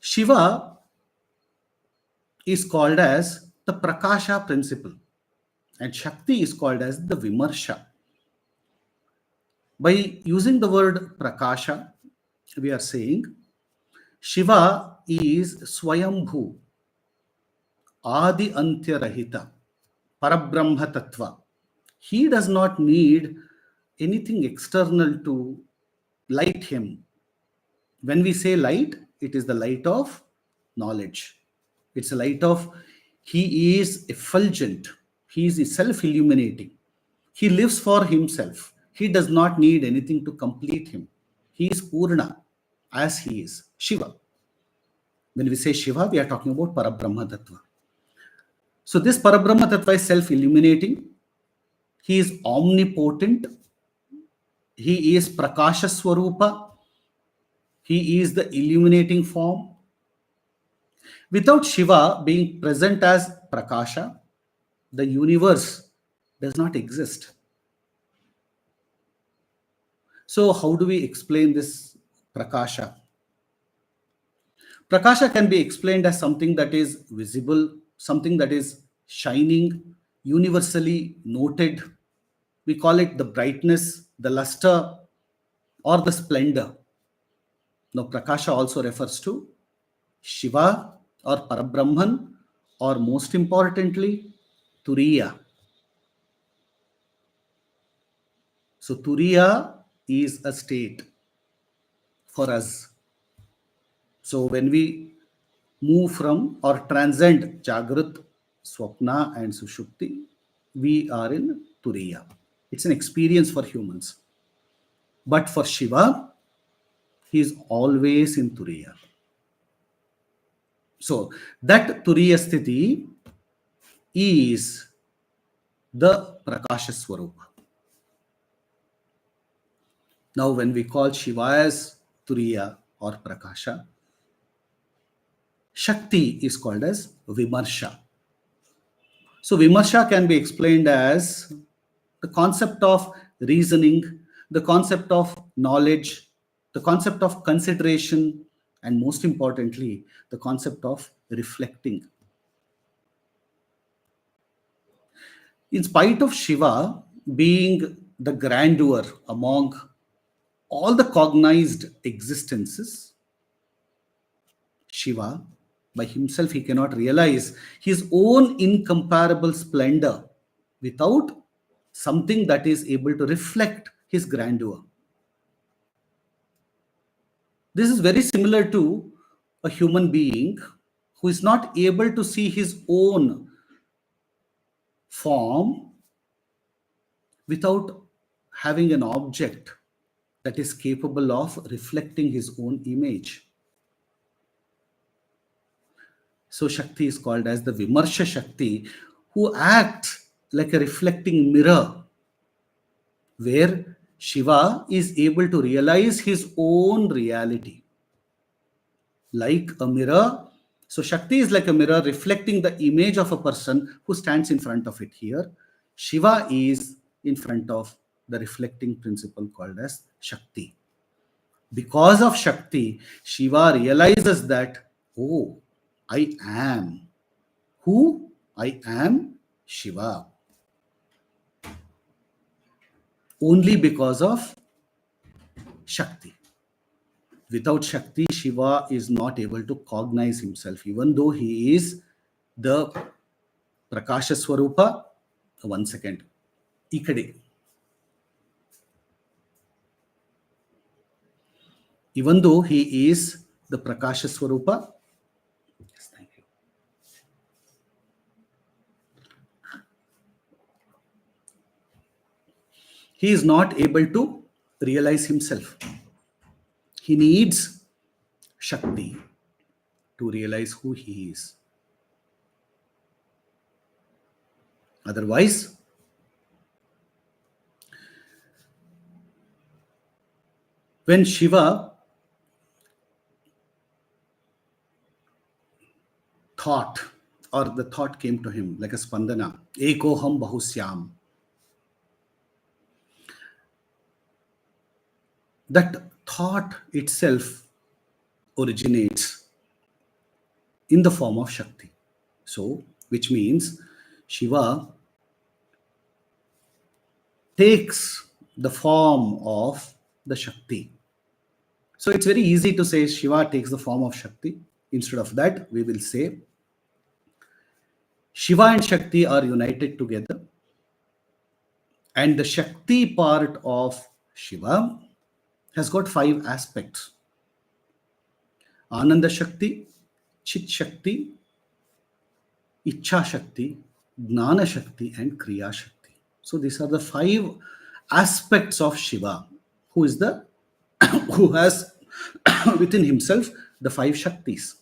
Shiva is called as the Prakasha principle and Shakti is called as the Vimarsha. By using the word Prakasha, we are saying Shiva is Swayambhu, Adi Antya Rahita, Parabrahma Tattva. He does not need anything external to light him. When we say light, it is the light of knowledge. It's a light of, he is effulgent. He is self-illuminating. He lives for himself. He does not need anything to complete him. He is Purna as he is, Shiva. When we say Shiva, we are talking about Parabrahma Tattva. So this Parabrahma Tattva is self-illuminating. He is omnipotent. He is Prakasha Swarupa. He is the illuminating form. Without Shiva being present as Prakasha, the universe does not exist. So how do we explain this Prakasha? Prakasha can be explained as something that is visible, something that is shining, universally noted. We call it the brightness, the luster, or the splendor. Now, Prakasha also refers to Shiva or Parabrahman, or most importantly, Turiya. So, Turiya is a state for us. So, when we move from or transcend Jagrat, Swapna, and Sushupti, we are in Turiya. It's an experience for humans. But for Shiva, he is always in Turiya. So that Turiya Sthiti is the Prakasha Swarupa. Now, when we call Shiva as Turiya or Prakasha, Shakti is called as Vimarsha. So, Vimarsha can be explained as the concept of reasoning, the concept of knowledge, the concept of consideration, and most importantly, the concept of reflecting. In spite of Shiva being the grandeur among all the cognized existences, Shiva, by himself, he cannot realize his own incomparable splendor without something that is able to reflect his grandeur. This is very similar to a human being who is not able to see his own form without having an object that is capable of reflecting his own image. So Shakti is called as the Vimarsha Shakti, who acts like a reflecting mirror, where Shiva is able to realize his own reality. Like a mirror. So Shakti is like a mirror reflecting the image of a person who stands in front of it here. Shiva is in front of the reflecting principle called as Shakti. Because of Shakti, Shiva realizes that, oh, I am. Who? I am Shiva. Only because of Shakti. Without Shakti, Shiva is not able to cognize himself, even though he is the Prakasha Swarupa. 1 second. Ikade. Even though he is the Prakasha Swarupa, yes, thank you. He is not able to realize himself. He needs Shakti to realize who he is. Otherwise, when Shiva thought, or the thought came to him like a spandana, ekoham bahusyam, that thought itself originates in the form of Shakti. So, which means Shiva takes the form of the Shakti. So, it's very easy to say Shiva takes the form of Shakti. Instead of that, we will say Shiva and Shakti are united together, and the Shakti part of Shiva has got 5 aspects: Ananda Shakti, Chit Shakti, Ichha Shakti, Gnana Shakti, and Kriya Shakti. So these are the 5 aspects of Shiva, who is the who has within himself the 5 Shaktis.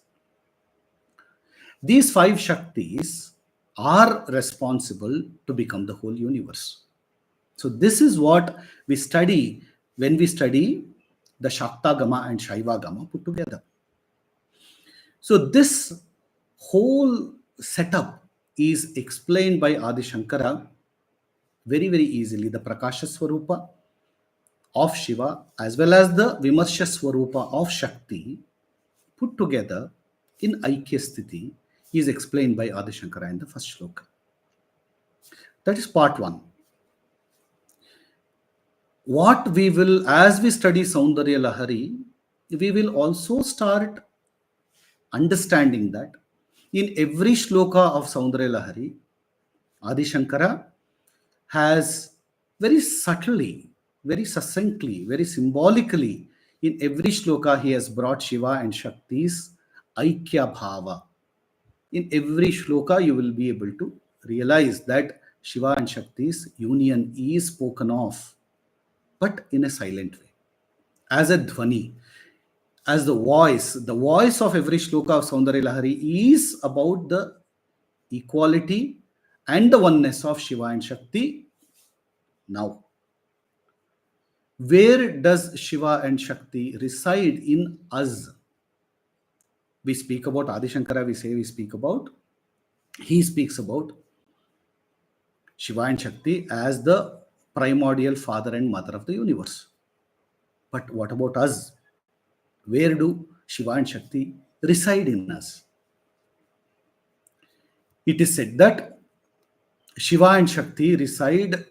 These 5 Shaktis are responsible to become the whole universe. So this is what we study when we study the Shaktagama and Shaivagama put together. So this whole setup is explained by Adi Shankara very, very easily. The Prakasha Swarupa of Shiva as well as the Vimarsha Swarupa of Shakti put together in Aikya Sthiti is explained by Adi Shankara in the first shloka. That is part 1. What we will, as we study Soundaryalahari, we will also start understanding that in every shloka of Soundaryalahari, Adi Shankara has very subtly, very succinctly, very symbolically, in every shloka he has brought Shiva and Shakti's Aikya Bhava. In every shloka you will be able to realize that Shiva and Shakti's union is spoken of, but in a silent way, as a dhvani, as the voice. The voice of every shloka of Soundaryalahari is about the equality and the oneness of Shiva and Shakti. Now, where does Shiva and Shakti reside in us? We speak about Adi Shankara, he speaks about Shiva and Shakti as the primordial father and mother of the universe. But what about us? Where do Shiva and Shakti reside in us? It is said that Shiva and Shakti reside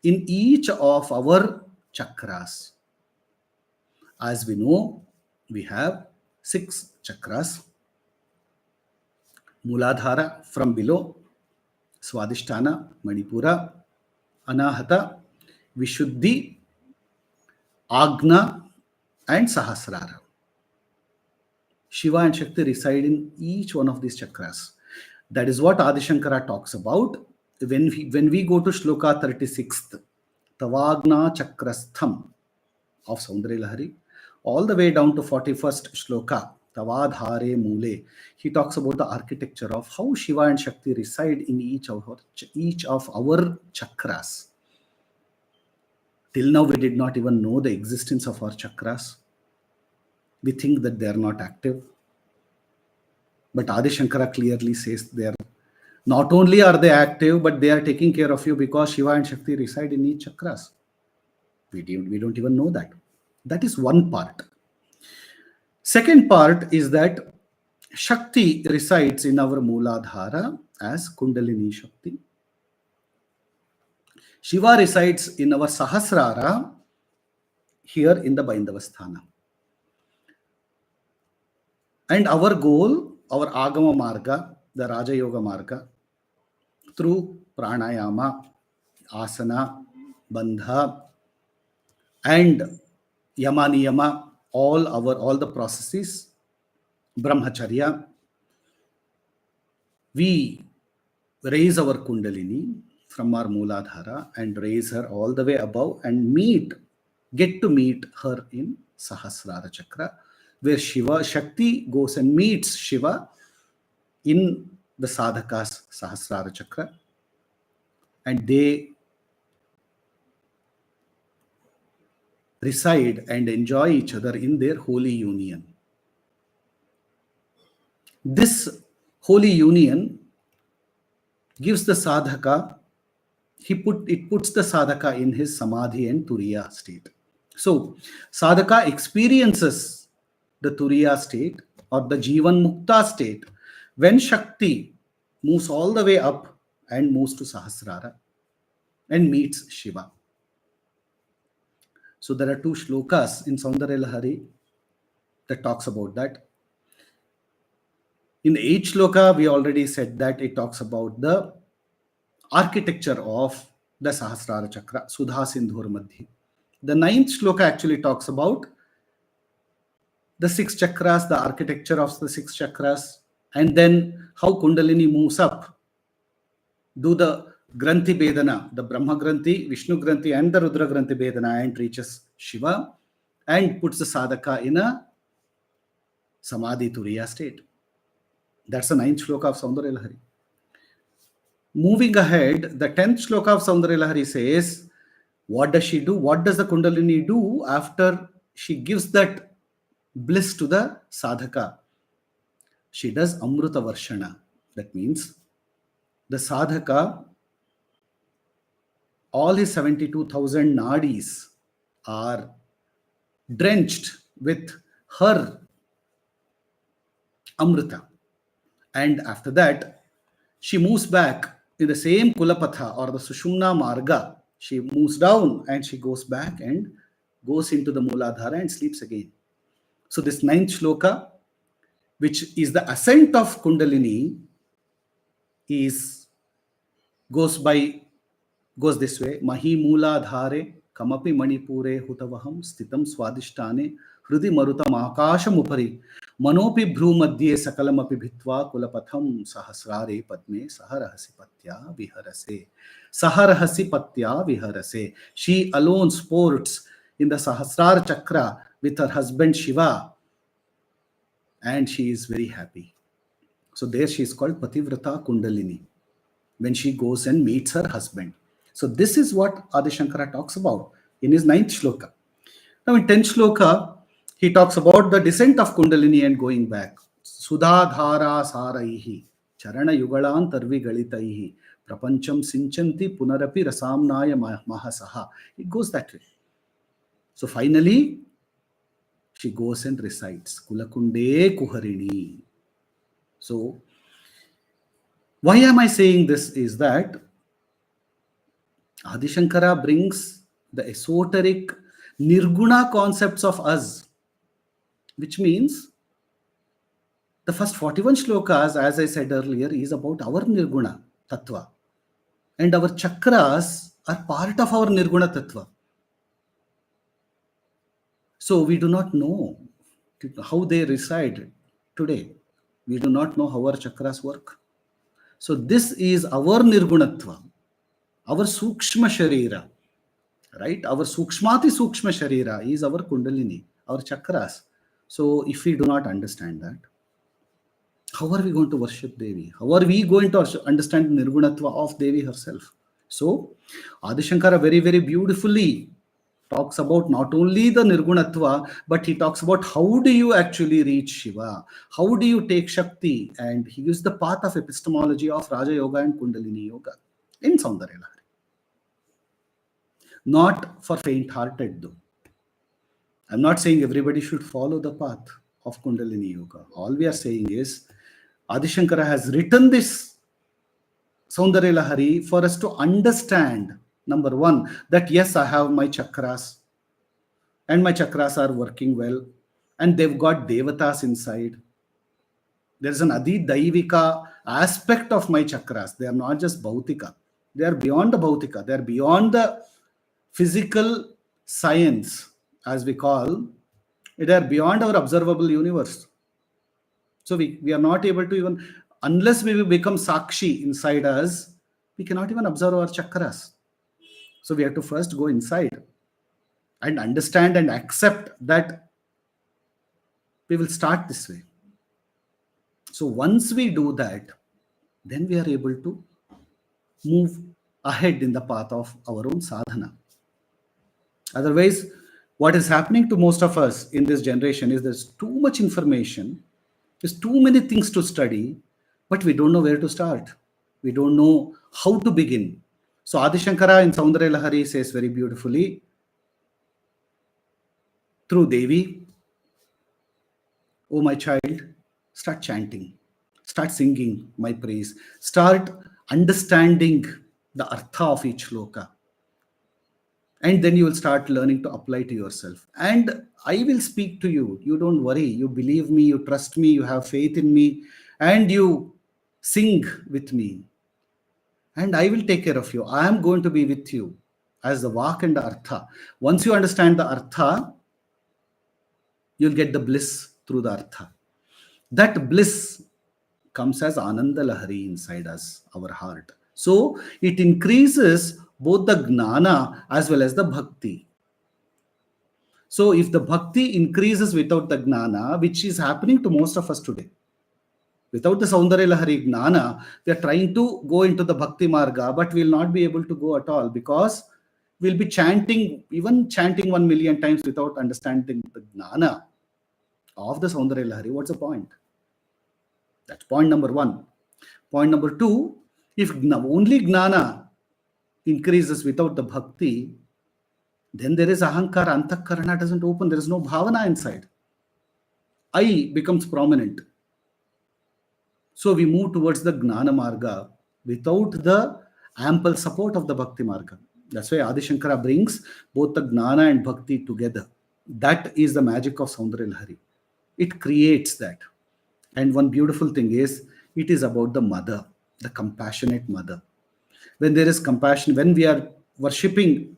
in each of our chakras. As we know, we have 6 chakras. Muladhara from below, Swadhisthana, Manipura, Anahata, Vishuddhi, Agna, and Sahasrara. Shiva and Shakti reside in each one of these chakras. That is what Adi Shankara talks about when we go to shloka 36th, Tavagna Chakrastham of Soundaryalahari, all the way down to 41st shloka, Tavadhare Mule. He talks about the architecture of how Shiva and Shakti reside in each of our chakras. Till now, we did not even know the existence of our chakras. We think that they are not active. But Adi Shankara clearly says they are. Not only are they active, but they are taking care of you because Shiva and Shakti reside in each chakras. We don't even know that. That is one part. Second part is that Shakti resides in our Mooladhara as Kundalini Shakti. Shiva resides in our Sahasrara, here in the Baindavasthana. And our goal, our Agama Marga, the Raja-yoga Marga, through pranayama, asana, bandha, and yama niyama, all the processes, brahmacharya, we raise our kundalini from our Mooladhara and raise her all the way above and get to meet her in Sahasrara Chakra, where Shakti goes and meets Shiva in the sadhaka's Sahasrara Chakra, and they reside and enjoy each other in their holy union. This holy union gives the sadhaka, it puts the sadhaka in his samadhi and turiya state. So, sadhaka experiences the turiya state or the jivan mukta state when Shakti moves all the way up and moves to Sahasrara and meets Shiva. So there are 2 shlokas in Soundaryalahari that talks about that. In the 8th shloka, we already said that it talks about the architecture of the Sahasrara Chakra, Sudha Sindhur Madhya. The 9th shloka actually talks about the 6 chakras, the architecture of the 6 chakras, and then how Kundalini moves up. Do the Granthi Bedana, the Brahma Granthi, Vishnu Granthi, and the Rudra Granthi Bedana, and reaches Shiva and puts the sadhaka in a Samadhi Turiya state. That's the 9th shloka of Soundaryalahari. Moving ahead, the 10th shloka of Soundaryalahari says, what does she do? What does the Kundalini do after she gives that bliss to the sadhaka? She does Amruta Varshana. That means the sadhaka, all his 72,000 nadis are drenched with her Amrita. And after that, she moves back in the same Kulapatha or the Sushumna Marga. She moves down and she goes back and goes into the Mooladhara and sleeps again. So this 9th shloka, which is the ascent of Kundalini, goes this way: Mahi Mooladhare Kamapi Manipure Hutavaham Stitam Swadhisthane Hrudi Marutam Akasham Upari मनोपि भ्रूमध्ये सकलमपि भित्वा कुलपथं सहस्रारे पद्मे सहरहसि पत्या विहरसे. Saharahasi patya viharase. She alone sports in the Sahasrar chakra with her husband Shiva, and she is very happy. So there she is called Pativrata Kundalini when she goes and meets her husband. So this is what Adi Shankara talks about in his 9th shloka. Now in 10th shloka, he talks about the descent of Kundalini and going back. Sudhadhara saraihi charana yugalan tarvi galitaihi prapancham sinchanti punarapi rasamnaya mahasaha. It goes that way. So finally, she goes and recites Kulakunde Kuharini. So why am I saying this is that Adi Shankara brings the esoteric nirguna concepts of us, which means the first 41 shlokas, as I said earlier, is about our nirguna tattva, and our chakras are part of our nirguna tattva. So we do not know how they reside today. We do not know how our chakras work. So this is our nirgunatva, our sukshma sharira, right? Our sukshmati sukshma sharira is our kundalini, our chakras. So if we do not understand that, how are we going to worship Devi? How are we going to understand the nirgunatva of Devi herself? So Adi Shankara very, very beautifully talks about not only the nirgunatva, but he talks about how do you actually reach Shiva? How do you take Shakti? And he gives the path of epistemology of Raja-yoga and Kundalini yoga in Soundaryalahari. Not for faint-hearted though. I'm not saying everybody should follow the path of Kundalini yoga. All we are saying is Adi Shankara has written this Soundaryalahari for us to understand, number one, that yes, I have my chakras and my chakras are working well and they've got devatas inside. There's an Adi Daivika aspect of my chakras. They are not just Bhautika. They are beyond the Bhautika. They are beyond the physical science, as we call. They are beyond our observable universe. So we are not able to even, unless we become Sakshi inside us, we cannot even observe our chakras. So we have to first go inside and understand and accept that we will start this way. So once we do that, then we are able to move ahead in the path of our own sadhana. Otherwise, what is happening to most of us in this generation is there's too much information, there's too many things to study, but we don't know where to start. We don't know how to begin. So Adi Shankara in Soundaryalahari says very beautifully, through Devi, oh my child, start chanting, start singing my praise, start understanding the artha of each shloka. And then you will start learning to apply to yourself. And I will speak to you. You don't worry. You believe me, you trust me, you have faith in me, and you sing with me. And I will take care of you. I am going to be with you as the Vak and the Artha. Once you understand the Artha, you'll get the bliss through the Artha. That bliss comes as Ananda Lahari inside us, our heart. So it increases both the Gnana as well as the Bhakti. So if the Bhakti increases without the Gnana, which is happening to most of us today, without the Soundaryalahari Gnana, we are trying to go into the Bhakti Marga, but we will not be able to go at all because we'll be chanting 1 million times without understanding the Gnana of the Soundaryalahari. What's the point? That's point number one. Point number two, if only Gnana increases without the Bhakti, then there is Ahankara, Antakarana doesn't open, there is no bhavana inside. I becomes prominent. So we move towards the Gnana Marga without the ample support of the Bhakti Marga. That's why Adi Shankara brings both the Gnana and Bhakti together. That is the magic of Soundaryalahari. It creates that. And one beautiful thing is, it is about the mother, the compassionate mother. When there is compassion, when we are worshipping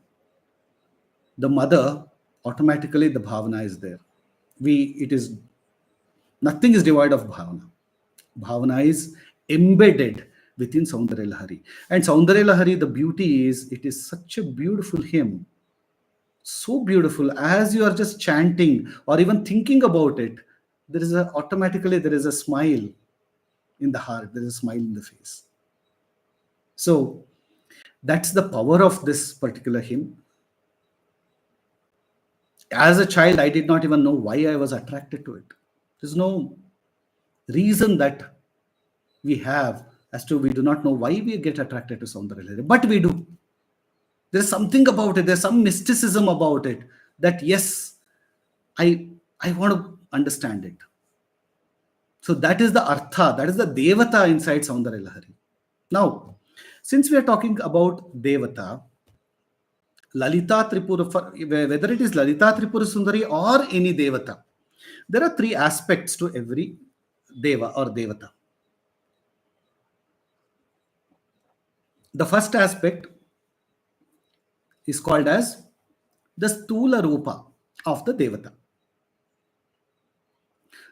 the mother, automatically the bhavana is there. It is Nothing is devoid of bhavana. Bhavana is embedded within Soundaryalahari. And Soundaryalahari, the beauty is, it is such a beautiful hymn. So beautiful. As you are just chanting or even thinking about it, automatically there is a smile in the heart, there is a smile in the face. So that's the power of this particular hymn. As a child, I did not even know why I was attracted to it. There's no reason that we have as to we do not know why we get attracted to Soundaryalahari, but we do. There's something about it. There's some mysticism about it that yes, I want to understand it. So that is the artha, that is the devata inside Soundaryalahari. Now, since we are talking about devata, Lalita Tripura, whether it is Lalita Tripurasundari or any devata, there are three aspects to every deva or devata. The first aspect is called as the Stula Rupa of the devata.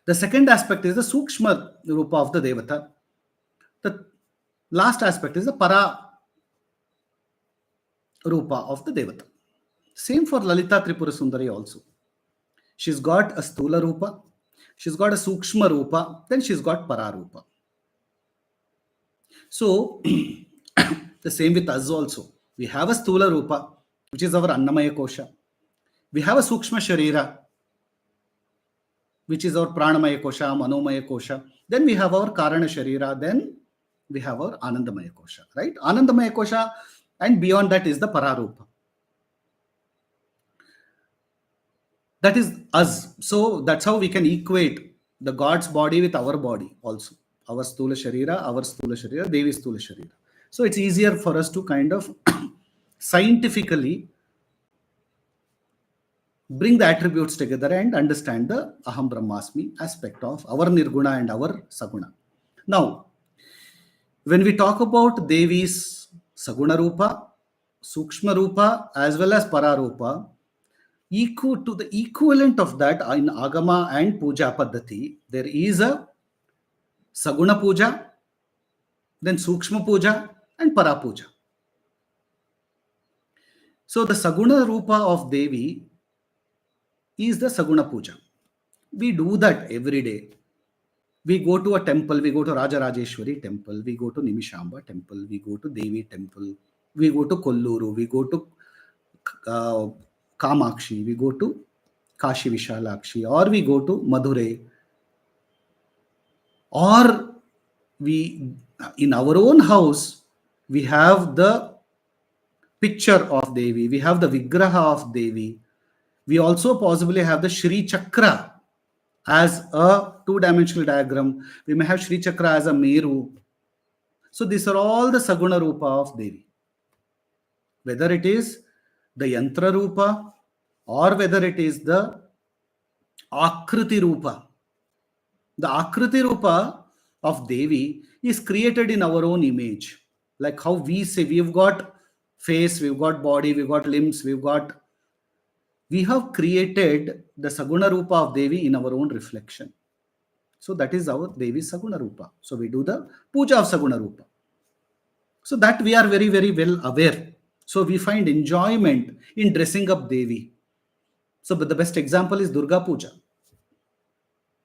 The second aspect is the Sukshma Rupa of the devata. The last aspect is the Para Rupa of the devata. Same for Lalita Tripurasundari also. She's got a Stula Rupa, she's got a Sukshma Rupa, then she's got Para Rupa. So, the same with us also. We have a Stula Rupa, which is our Annamaya Kosha. We have a Sukshma Sharira, which is our Pranamaya Kosha, Manomaya Kosha. Then we have our Karana Sharira. Then we have our Anandamaya Kosha, right? Anandamaya Kosha, and beyond that is the Pararupa. That is us. So that's how we can equate the God's body with our body also. Our Stula Sharira, Devi Stula Sharira. So it's easier for us to kind of scientifically bring the attributes together and understand the Aham Brahmasmi aspect of our Nirguna and our Saguna. Now, when we talk about Devi's Saguna Rupa, Sukshma Rupa, as well as Pararupa, equal to the equivalent of that in Agama and Puja Paddhati, there is a Saguna Puja, then Sukshma Puja, and Para Puja. So the Saguna Rupa of Devi is the Saguna Puja. We do that every day. We go to a temple, we go to Raja-Rajeshwari temple, we go to Nimishamba temple, we go to Devi temple, we go to Kolluru, we go to Kamakshi, we go to Kashi Vishalakshi, or we go to Madurai, or we, in our own house, we have the picture of Devi, we have the Vigraha of Devi, we also possibly have the Shri Chakra as a two-dimensional diagram. We may have Shri Chakra as a Meru. So these are all the Saguna Rupa of Devi. Whether it is the Yantra Rupa or whether it is the Akriti Rupa. The Akriti Rupa of Devi is created in our own image. Like how we say we've got face, we've got body, we've got limbs, we have created the Saguna Rupa of Devi in our own reflection. So that is our Devi Saguna Rupa. So we do the Puja of Saguna Rupa. So that we are very, very well aware. So we find enjoyment in dressing up Devi. So but the best example is Durga Puja.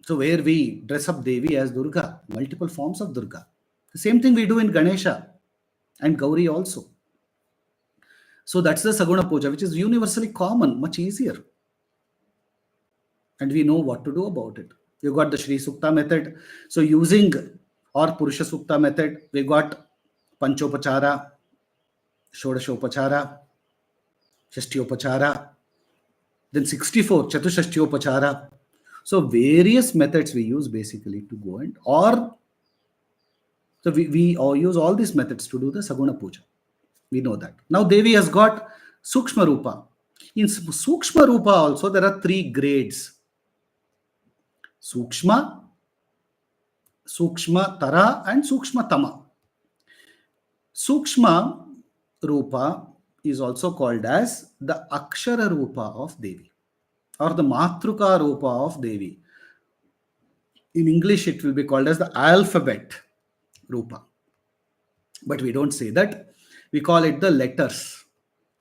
So where we dress up Devi as Durga, multiple forms of Durga. The same thing we do in Ganesha and Gauri also. So that's the Saguna Puja, which is universally common, much easier. And we know what to do about it. You got the Shri Sukta method. So using or Purusha Sukta method, we got Panchopachara, Shodashopachara, Shashtiopachara, then 64 Chatushashtiopachara. So various methods we use basically to go and so we all use all these methods to do the Saguna Puja. We know that. Now Devi has got Sukshma Rupa. In Sukshma Rupa also there are three grades. Sukshma, Sukshma Tara and Sukshma Tama. Sukshma Rupa is also called as the Akshara Rupa of Devi or the Matruka Rupa of Devi. In English, it will be called as the alphabet rupa. But we don't say that. We call it the letters,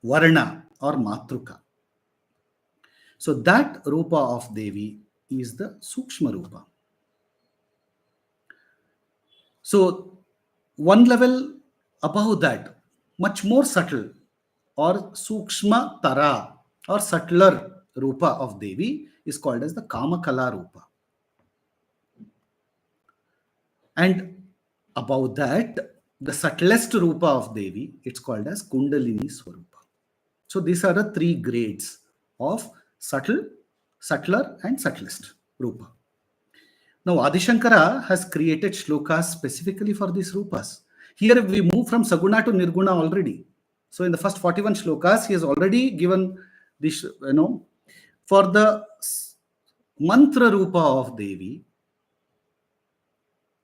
varna or matruka. So that rupa of Devi is the Sukshma rupa. So one level above that, much more subtle or Sukshma Tara or subtler rupa of Devi is called as the Kamakala rupa. And above that, the subtlest rupa of Devi, it's called as Kundalini Swarupa. So these are the three grades of subtle, subtler, and subtlest rupa. Now, Adi Shankara has created shlokas specifically for these rupas. Here we move from Saguna to Nirguna already. So in the first 41 shlokas, he has already given this, for the mantra rupa of Devi,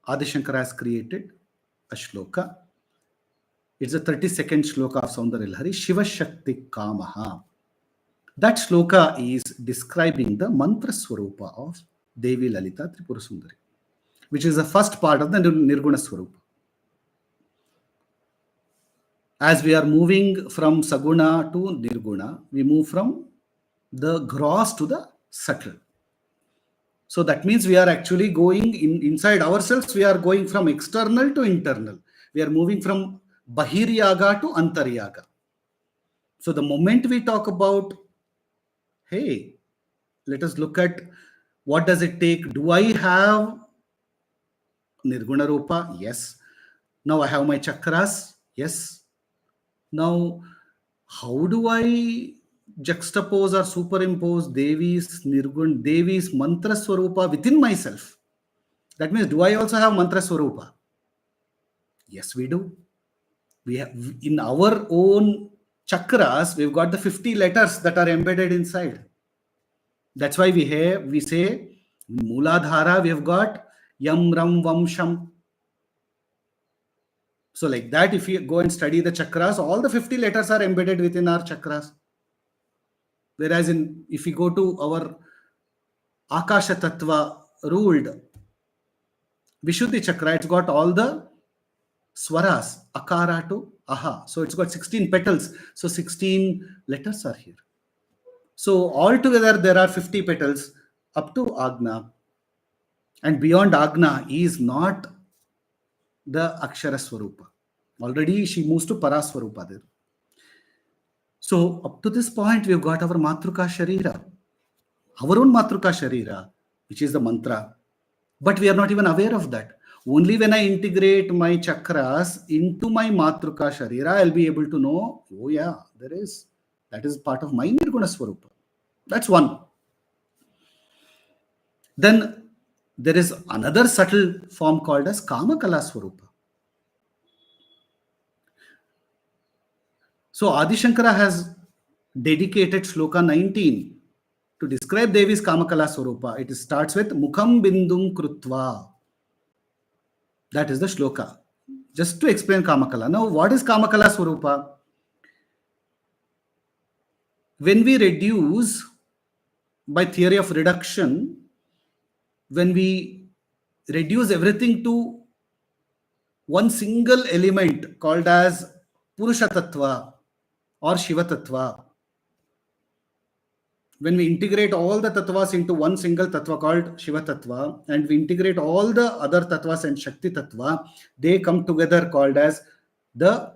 Adi Shankara has created a shloka. It's the 32nd shloka of Soundaryalahari, Shiva Shakti Kamaha. That shloka is describing the mantra swarupa of Devi Lalitha Tripurasundari, which is the first part of the Nirguna Swarupa. As we are moving from Saguna to Nirguna, we move from the gross to the subtle. So that means we are actually going inside ourselves, we are going from external to internal. We are moving from Bahiryaga to Antaryaga. So the moment we talk about, hey, let us look at what does it take. Do I have Nirguna Rupa? Yes. Now I have my chakras? Yes. Now, how do I juxtapose or superimpose Devi's Nirgun, Devi's mantra swarupa within myself? That means, do I also have mantra swarupa? Yes, we do. We have in our own chakras, we've got the 50 letters that are embedded inside. That's why we say Mooladhara, we have got Yam Ram Vam Sham. So like that, if you go and study the chakras, all the 50 letters are embedded within our chakras. Whereas if we go to our Akasha Tattva ruled Vishuddhi Chakra, it's got all the swaras, akara to aha. So it's got 16 petals. So 16 letters are here. So altogether there are 50 petals up to Agna. And beyond Agna is not the Akshara Swarupa. Already she moves to Paraswarupa there. So up to this point, we've got our Matruka Sharira, our own Matruka Sharira, which is the mantra. But we are not even aware of that. Only when I integrate my chakras into my Matruka Sharira, I'll be able to know, oh yeah, that is part of my Nirguna Swarupa. That's one. Then there is another subtle form called as Kamakala Swarupa. So Adi Shankara has dedicated shloka 19 to describe Devi's Kamakala Swarupa. It starts with Mukham Bindum Krutva. That is the shloka. Just to explain Kamakala. Now, what is Kamakala Swarupa? When we reduce by theory of reduction, when we reduce everything to one single element called as Purusha Tattva or Shiva Tattva, when we integrate all the tattvas into one single tattva called Shiva Tattva, and we integrate all the other tattvas and Shakti Tattva, they come together called as the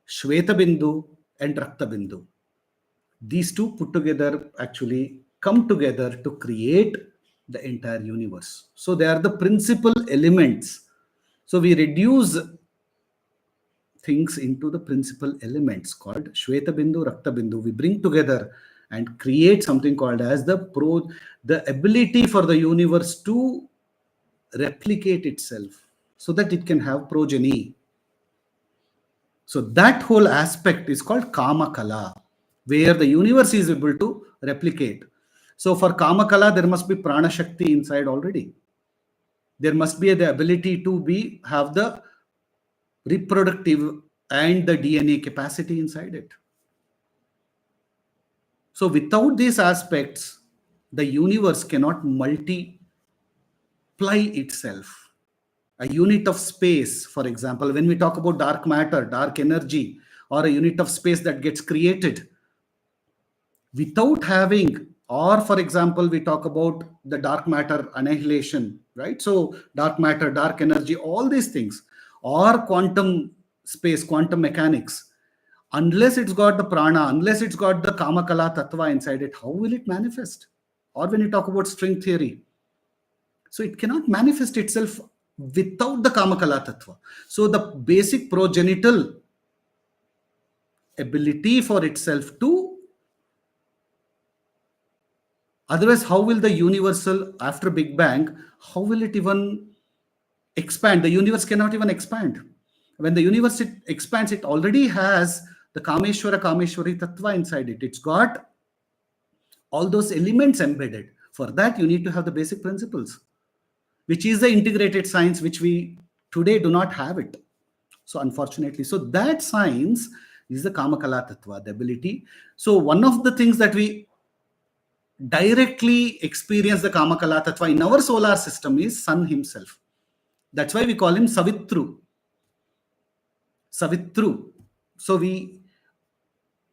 Shweta Bindu and Rakta Bindu. These two put together actually come together to create the entire universe. So they are the principal elements. So we reduce things into the principal elements called Shweta Bindu, Rakta Bindu. We bring together and create something called as the ability for the universe to replicate itself so that it can have progeny. So that whole aspect is called Kamakala, where the universe is able to replicate. So for Kamakala, there must be Pranashakti inside already. There must be the ability to have the reproductive and the DNA capacity inside it. So without these aspects, the universe cannot multiply supply itself. A unit of space, for example, when we talk about dark matter, dark energy, or a unit of space that gets created without having, or for example, we talk about the dark matter annihilation, right? So dark matter, dark energy, all these things, or quantum space, quantum mechanics, unless it's got the prana, unless it's got the kamakala tattva inside it, how will it manifest? Or when you talk about string theory, so it cannot manifest itself without the kamakala tattva. So the basic progenital ability for itself to, otherwise how will the universal, after Big Bang, how will it even expand? The universe cannot even expand. When the universe expands, it already has the kameshwara kameshwari tattva inside it. It's got all those elements embedded. For that you need to have the basic principles, which is the integrated science, which we today do not have it. So unfortunately, so that science is the kamakala tattva, the ability. So one of the things that we directly experience the kamakala tattva in our solar system is sun himself. That's why we call him Savitru. Savitru. So we,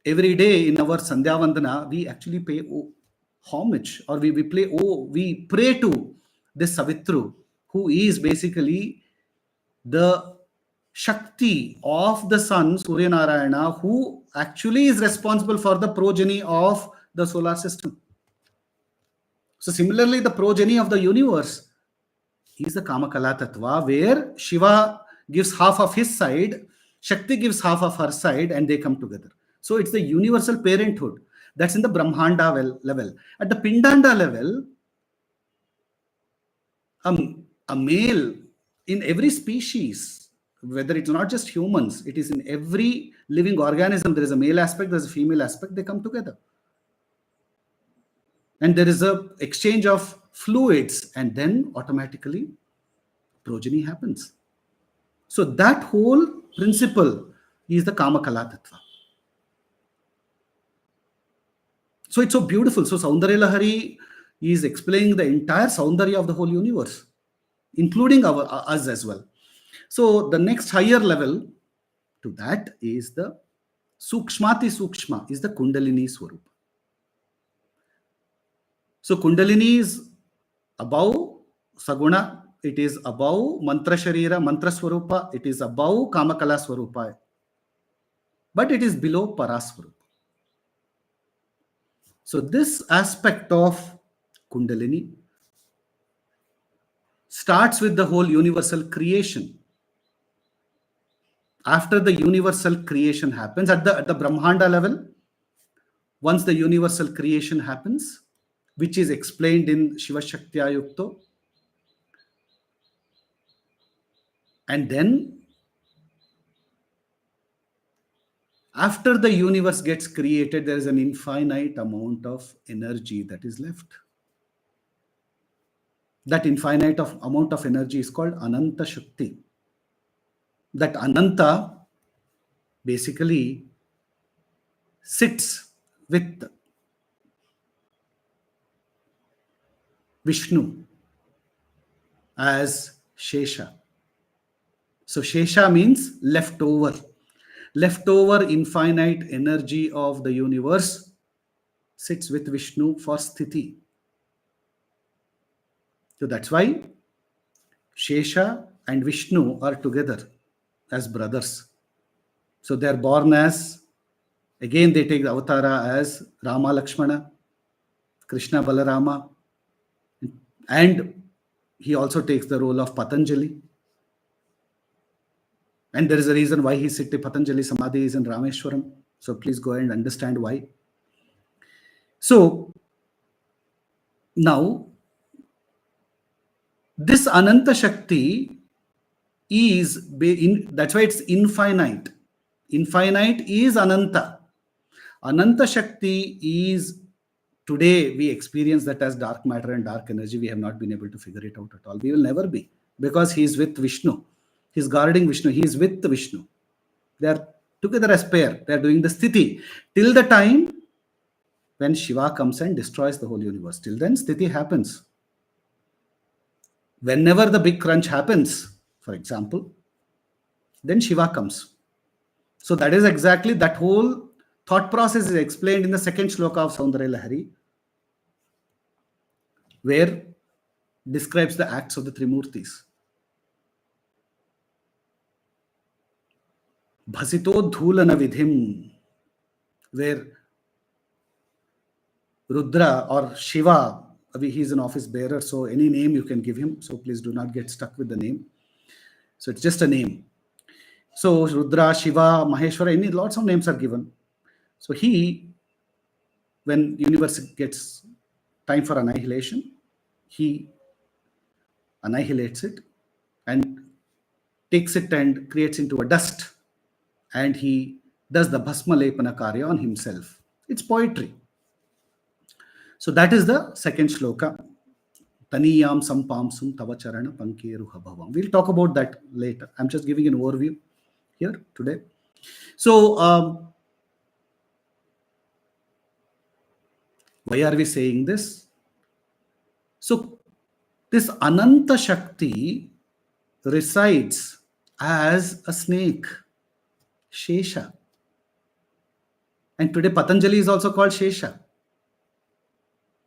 every day in our Sandhya Vandana, we actually pay homage, or we pray to this Savitru, who is basically the Shakti of the sun, Surya Narayana, who actually is responsible for the progeny of the solar system. So similarly, the progeny of the universe is the Kamakala Tattva, where Shiva gives half of his side, Shakti gives half of her side, and they come together. So it's the universal parenthood. That's in the Brahmanda level. At the Pindanda level, a male in every species, whether it's not just humans, it is in every living organism, there is a male aspect, there's a female aspect, they come together. And there is a exchange of fluids, and then automatically progeny happens. So that whole principle is the Kamakala Tattva. So it's so beautiful. So Soundaryalahari is explaining the entire Saundarya of the whole universe, including us as well. So the next higher level to that is the Sukshmati Sukshma, is the Kundalini Swarupa. So Kundalini is above Saguna, it is above Mantra Sharira, Mantra Swarupa, it is above Kamakala Swarupa, but it is below Paraswarupa. So this aspect of Kundalini starts with the whole universal creation. After the universal creation happens, at the Brahmanda level, once the universal creation happens, which is explained in Shiva Shakti Yukto, and then after the universe gets created, there is an infinite amount of energy that is left. That infinite amount of energy is called Ananta Shakti. That Ananta basically sits with Vishnu as Shesha. So Shesha means leftover. Leftover infinite energy of the universe sits with Vishnu for Sthiti. So that's why Shesha and Vishnu are together as brothers. So they're born as, again they take the avatara as Rama Lakshmana, Krishna Balarama, and he also takes the role of Patanjali. And there is a reason why he Siddhi Patanjali Samadhi is in Rameshwaram. So please go and understand why. So now, this Ananta Shakti is, that's why it's infinite. Infinite is Ananta. Ananta Shakti is, today we experience that as dark matter and dark energy. We have not been able to figure it out at all. We will never be, because he is with Vishnu. He is guarding Vishnu. He is with Vishnu. They are together as pair. They are doing the Sthiti till the time when Shiva comes and destroys the whole universe. Till then, Sthiti happens. Whenever the big crunch happens, for example, then Shiva comes. So that is exactly that whole thought process is explained in the second shloka of Soundaryalahari, where describes the acts of the Trimurtis. Bhasito dhulana vidhim, where Rudra or Shiva, he is an office bearer, so any name you can give him. So please do not get stuck with the name. So it's just a name. So Rudra, Shiva, Maheshwara, lots of names are given. So when universe gets time for annihilation, he annihilates it and takes it and creates into a dust, and he does the bhasma lepana karya on himself. It's poetry. So that is the second shloka. Taniyam sampamsum tavacharana pankeruha bhavam. We'll talk about that later. I'm just giving an overview here today. So why are we saying this? So this Ananta Shakti resides as a snake, Shesha. And today Patanjali is also called Shesha.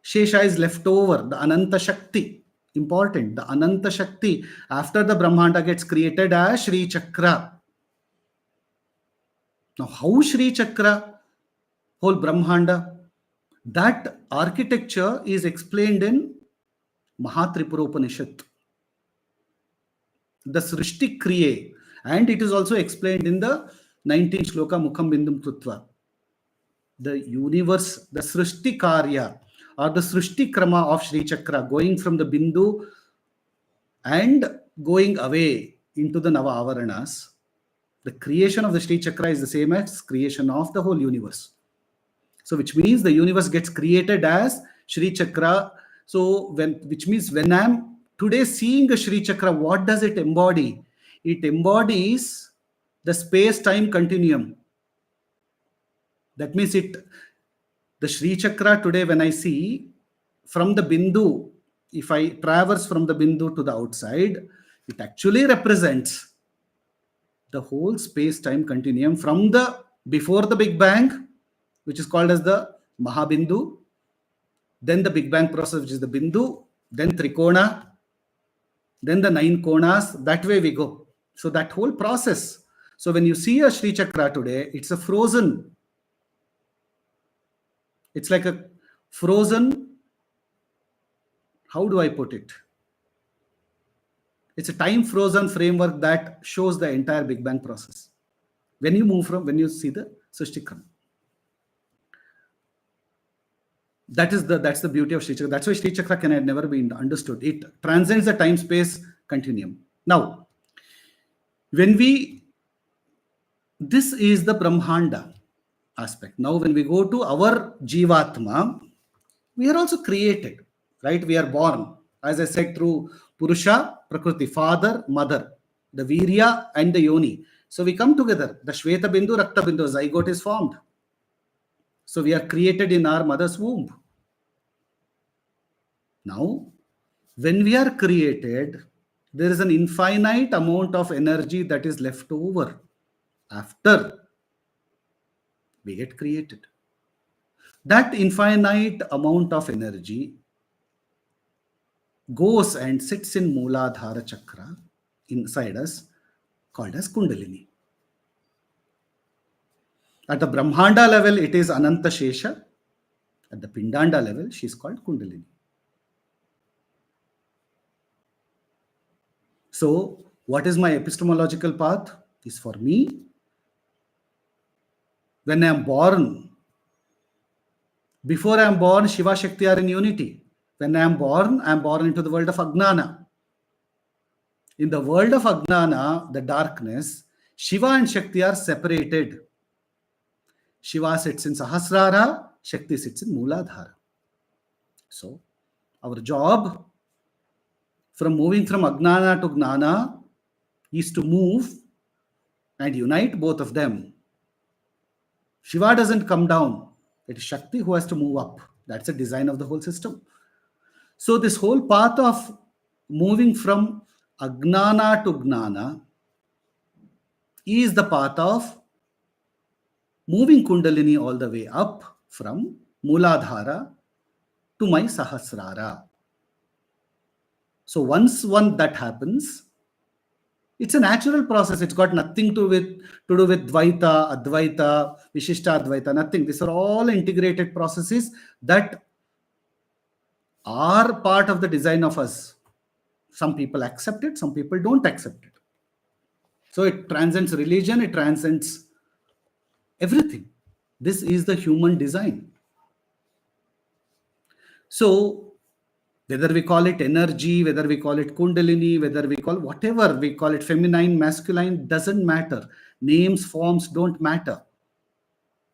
Shesha is left over, the Ananta Shakti. Important, the Ananta Shakti after the Brahmanda gets created as Sri Chakra. Now, how Sri Chakra, whole Brahmanda, that architecture is explained in Mahatripura Upanishad, the Srishti Kriye, and it is also explained in the 19th shloka Mukham Bindum Krutva. The universe, the Srishti Karya or the Srishti Krama of Sri Chakra, going from the Bindu and going away into the Nava Avaranas. The creation of the Sri Chakra is the same as creation of the whole universe. So which means the universe gets created as Sri Chakra. So which means when I'm today seeing a Sri Chakra, what does it embody? It embodies the space-time continuum. That means the Sri Chakra today, when I see from the Bindu, if I traverse from the Bindu to the outside, it actually represents the whole space-time continuum from the before the Big Bang, which is called as the Mahabindu, then the Big Bang process, which is the Bindu, then Trikona, then the 9 Konas, that way we go. So that whole process. So when you see a Sri Chakra today, it's a frozen. It's like a frozen, how do I put it? It's a time frozen framework that shows the entire Big Bang process. When you see the Srishtikram. That's the beauty of Sri Chakra. That's why Sri Chakra can never be understood. It transcends the time-space continuum. Now, this is the Brahmanda aspect. Now, when we go to our Jivatma, we are also created, right? We are born, as I said, through Purusha, Prakriti, father, mother, the Virya and the Yoni. So we come together. The Shweta Bindu, Rakta Bindu, zygote is formed. So we are created in our mother's womb. Now, when we are created, there is an infinite amount of energy that is left over after we get created. That infinite amount of energy goes and sits in Mooladhara Chakra inside us, called as Kundalini. At the Brahmanda level, it is Ananta Shesha. At the Pindanda level, she is called Kundalini. So, what is my epistemological path? Is for me, when I am born, before I am born, Shiva Shakti are in unity. When I am born into the world of Ajnana. In the world of Ajnana, the darkness, Shiva and Shakti are separated. Shiva sits in Sahasrara, Shakti sits in Mooladhara. So, our job from moving from Ajnana to Gnana is to move and unite both of them. Shiva doesn't come down. It is Shakti who has to move up. That's the design of the whole system. So this whole path of moving from Ajnana to Gnana is the path of moving Kundalini all the way up from Muladhara to my Sahasrara. So once that happens, it's a natural process. It's got nothing to do with Dvaita, Advaita, Vishishta Advaita, nothing. These are all integrated processes that are part of the design of us. Some people accept it, some people don't accept it. So it transcends religion, it transcends everything. This is the human design. So whether we call it energy, whether we call it Kundalini, whether we call whatever we call it, feminine, masculine, doesn't matter. Names, forms don't matter.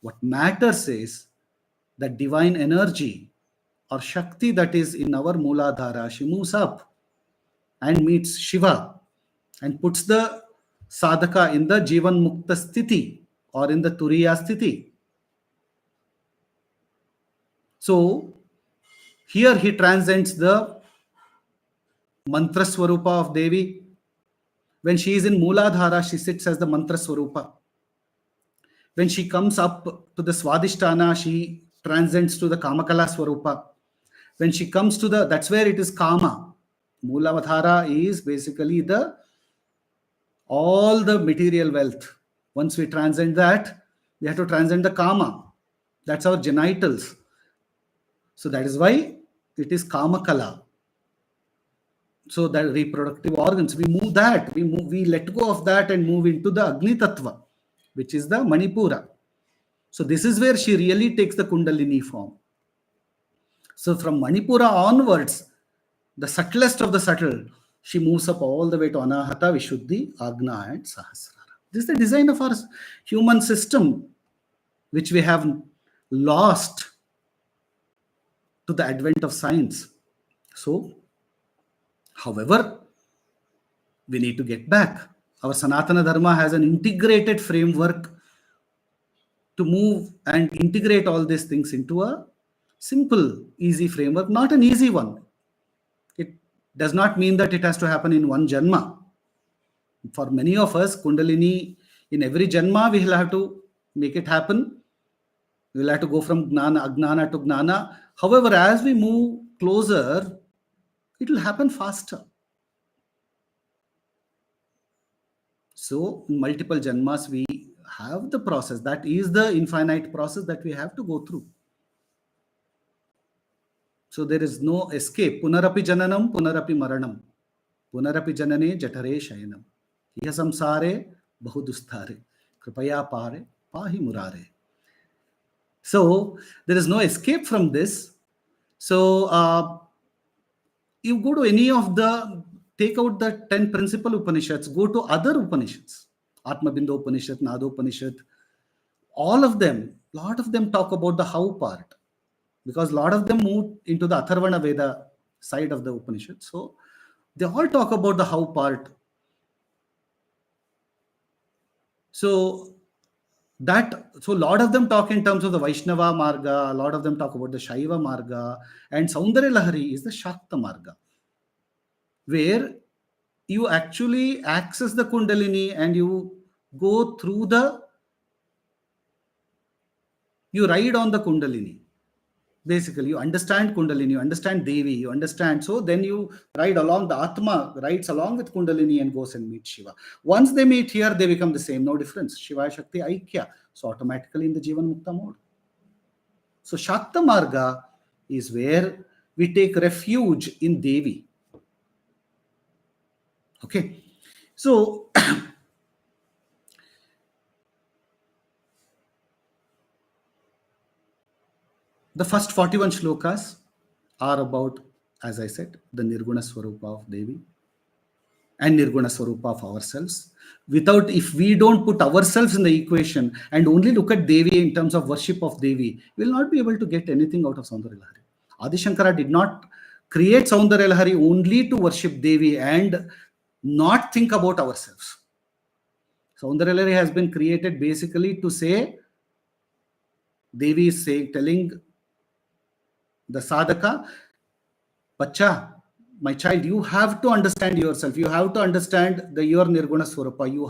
What matters is the divine energy or Shakti that is in our Muladhara. She moves up and meets Shiva and puts the sadhaka in the Jivan Mukta Sthiti or in the Turiya Sthiti. So here he transcends the mantra swarupa of Devi. When she is in Muladhara, she sits as the mantra swarupa. When she comes up to the Swadhisthana, she transcends to the Kamakala swarupa. When she comes to that's where it is Kama. Muladhara is basically all the material wealth. Once we transcend that, we have to transcend the Kama. That's our genitals. So that is why it is Kamakala. So that reproductive organs, we move that, we let go of that and move into the Agni Tattva, which is the Manipura. So this is where she really takes the Kundalini form. So from Manipura onwards, the subtlest of the subtle, she moves up all the way to Anahata, Vishuddhi, Agna and Sahasrara. This is the design of our human system, which we have lost to the advent of science. So, however, we need to get back. Our Sanatana Dharma has an integrated framework to move and integrate all these things into a simple, easy framework, not an easy one. It does not mean that it has to happen in one Janma. For many of us, Kundalini, in every Janma, we will have to make it happen. We will have to go from Ajnana to Gnana. However, as we move closer, it will happen faster. So, in multiple Janmas, we have the process. That is the infinite process that we have to go through. So, there is no escape. Punarapi jananam, punarapi maranam. Punarapi janane jatare shayanam. Iha samsare bahudusthare. Kripaya pare pahi murare. So, there is no escape from this. So, you go to any of take out the 10 principal Upanishads, go to other Upanishads, Atma Bindu Upanishad, Nada Upanishad, all of them, lot of them talk about the how part, because a lot of them move into the Atharvana Veda side of the Upanishad. So they all talk about the how part. So a lot of them talk in terms of the Vaishnava Marga, a lot of them talk about the Shaiva Marga, and Soundaryalahari is the Shakta Marga, where you actually access the Kundalini and you go through you ride on the Kundalini. Basically, you understand Kundalini, you understand Devi, you understand. So then you ride along, the Atma rides along with Kundalini and goes and meets Shiva. Once they meet here, they become the same, no difference. Shiva, Shakti, Aikya. So automatically in the Jivan Mukta mode. So Shakta Marga is where we take refuge in Devi. Okay. So the first 41 shlokas are about, as I said, the Nirguna Swarupa of Devi and Nirguna Swarupa of ourselves. If we don't put ourselves in the equation and only look at Devi in terms of worship of Devi, we will not be able to get anything out of Soundaryalahari. Adi Shankara did not create Soundaryalahari only to worship Devi and not think about ourselves. Soundaryalahari has been created basically to say, Devi is telling the sadhaka, Bacha, my child, you have to understand yourself. You have to understand your Nirguna Swarupa. You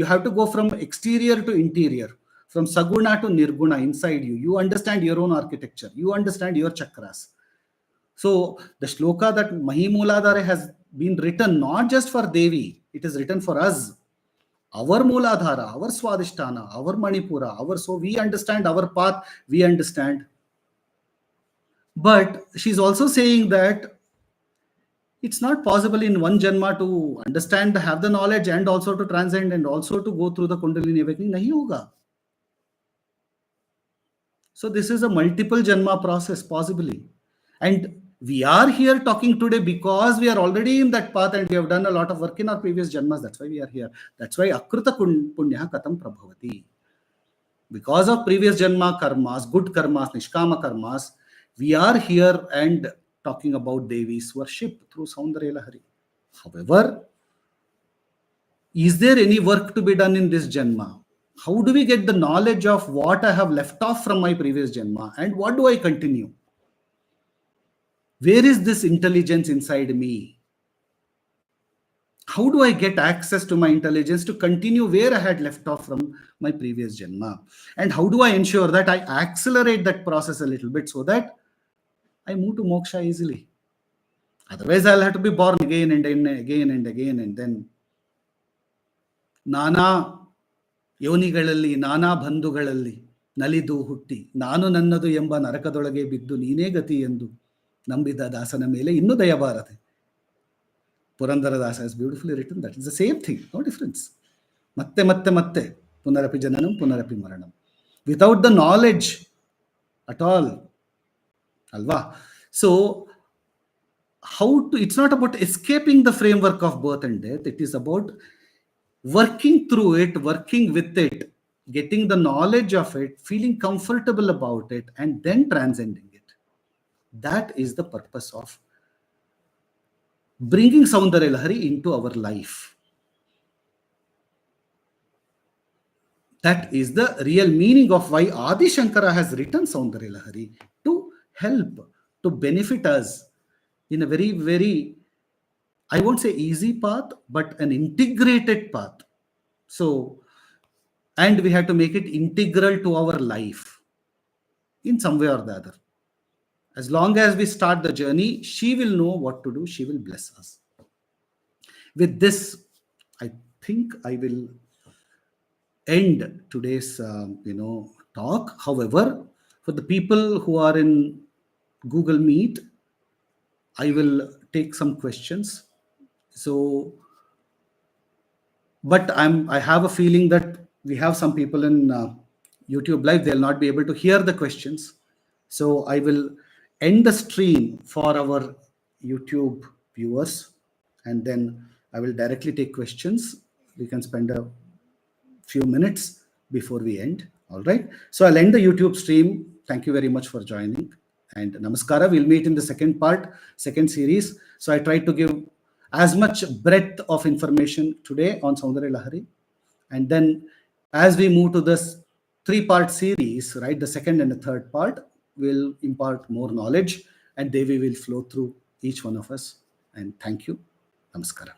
have to go from exterior to interior, from Saguna to Nirguna inside you. You understand your own architecture. You understand your chakras. So the shloka that Mahimuladhara has been written not just for Devi, it is written for us. Our Muladhara, our Swadhisthana, our Manipura, so we understand our path, we understand. But she's also saying that it's not possible in one janma to understand, have the knowledge, and also to transcend, and also to go through the Kundalini awakening. Nahi hoga. So this is a multiple janma process, possibly. And we are here talking today because we are already in that path and we have done a lot of work in our previous janmas. That's why we are here. That's why Akruta Punya Katam Prabhavati. Because of previous janma karmas, good karmas, nishkama karmas, we are here and talking about Devi's worship through Soundaryalahari. However, is there any work to be done in this janma? How do we get the knowledge of what I have left off from my previous janma and what do I continue? Where is this intelligence inside me? How do I get access to my intelligence to continue where I had left off from my previous janma? And how do I ensure that I accelerate that process a little bit so that I move to moksha easily? Otherwise, I'll have to be born again and again and again, and then ನಾನಾ ಯೋನಿಗಳಲ್ಲಿ ನಾನಾ ಬಂಧುಗಳಲ್ಲಿ ನಲಿದು ಹುಟ್ಟಿ ನಾನು ನನ್ನದು ಎಂಬ ನರಕದೊಳಗೆ ಬಿದ್ದು ನೀನೇ ಗತಿ ಎಂದು ನಂಬಿದ ದಾಸನ ಮೇಲೆ ಇನ್ನೂ ದಯಬಾರದೆ. Purandaradasa has beautifully written that. It's the same thing, no difference. Matte matte matte punarapi jananam punarapi maranam. Without the knowledge at all. Alva. So it's not about escaping the framework of birth and death. It is about working through it, working with it, getting the knowledge of it, feeling comfortable about it, and then transcending it. That is the purpose of bringing Soundaryalahari into our life. That is the real meaning of why Adi Shankara has written Soundaryalahari, to help, to benefit us in a very, very, I won't say easy path, but an integrated path. So, and we have to make it integral to our life in some way or the other. As long as we start the journey, she will know what to do. She will bless us. With this, I think I will end today's talk. However, for the people who are in Google Meet, I will take some questions. So, but I have a feeling that we have some people in YouTube Live. They'll not be able to hear the questions. So I will end the stream for our YouTube viewers, and then I will directly take questions. We can spend a few minutes before we end. All right. So I'll end the YouTube stream. Thank you very much for joining. And namaskara. We'll meet in the second series. So I tried to give as much breadth of information today on Soundaryalahari. And then as we move to this 3-part series, right, the second and the third part, will impart more knowledge, and Devi will flow through each one of us. And thank you. Namaskara.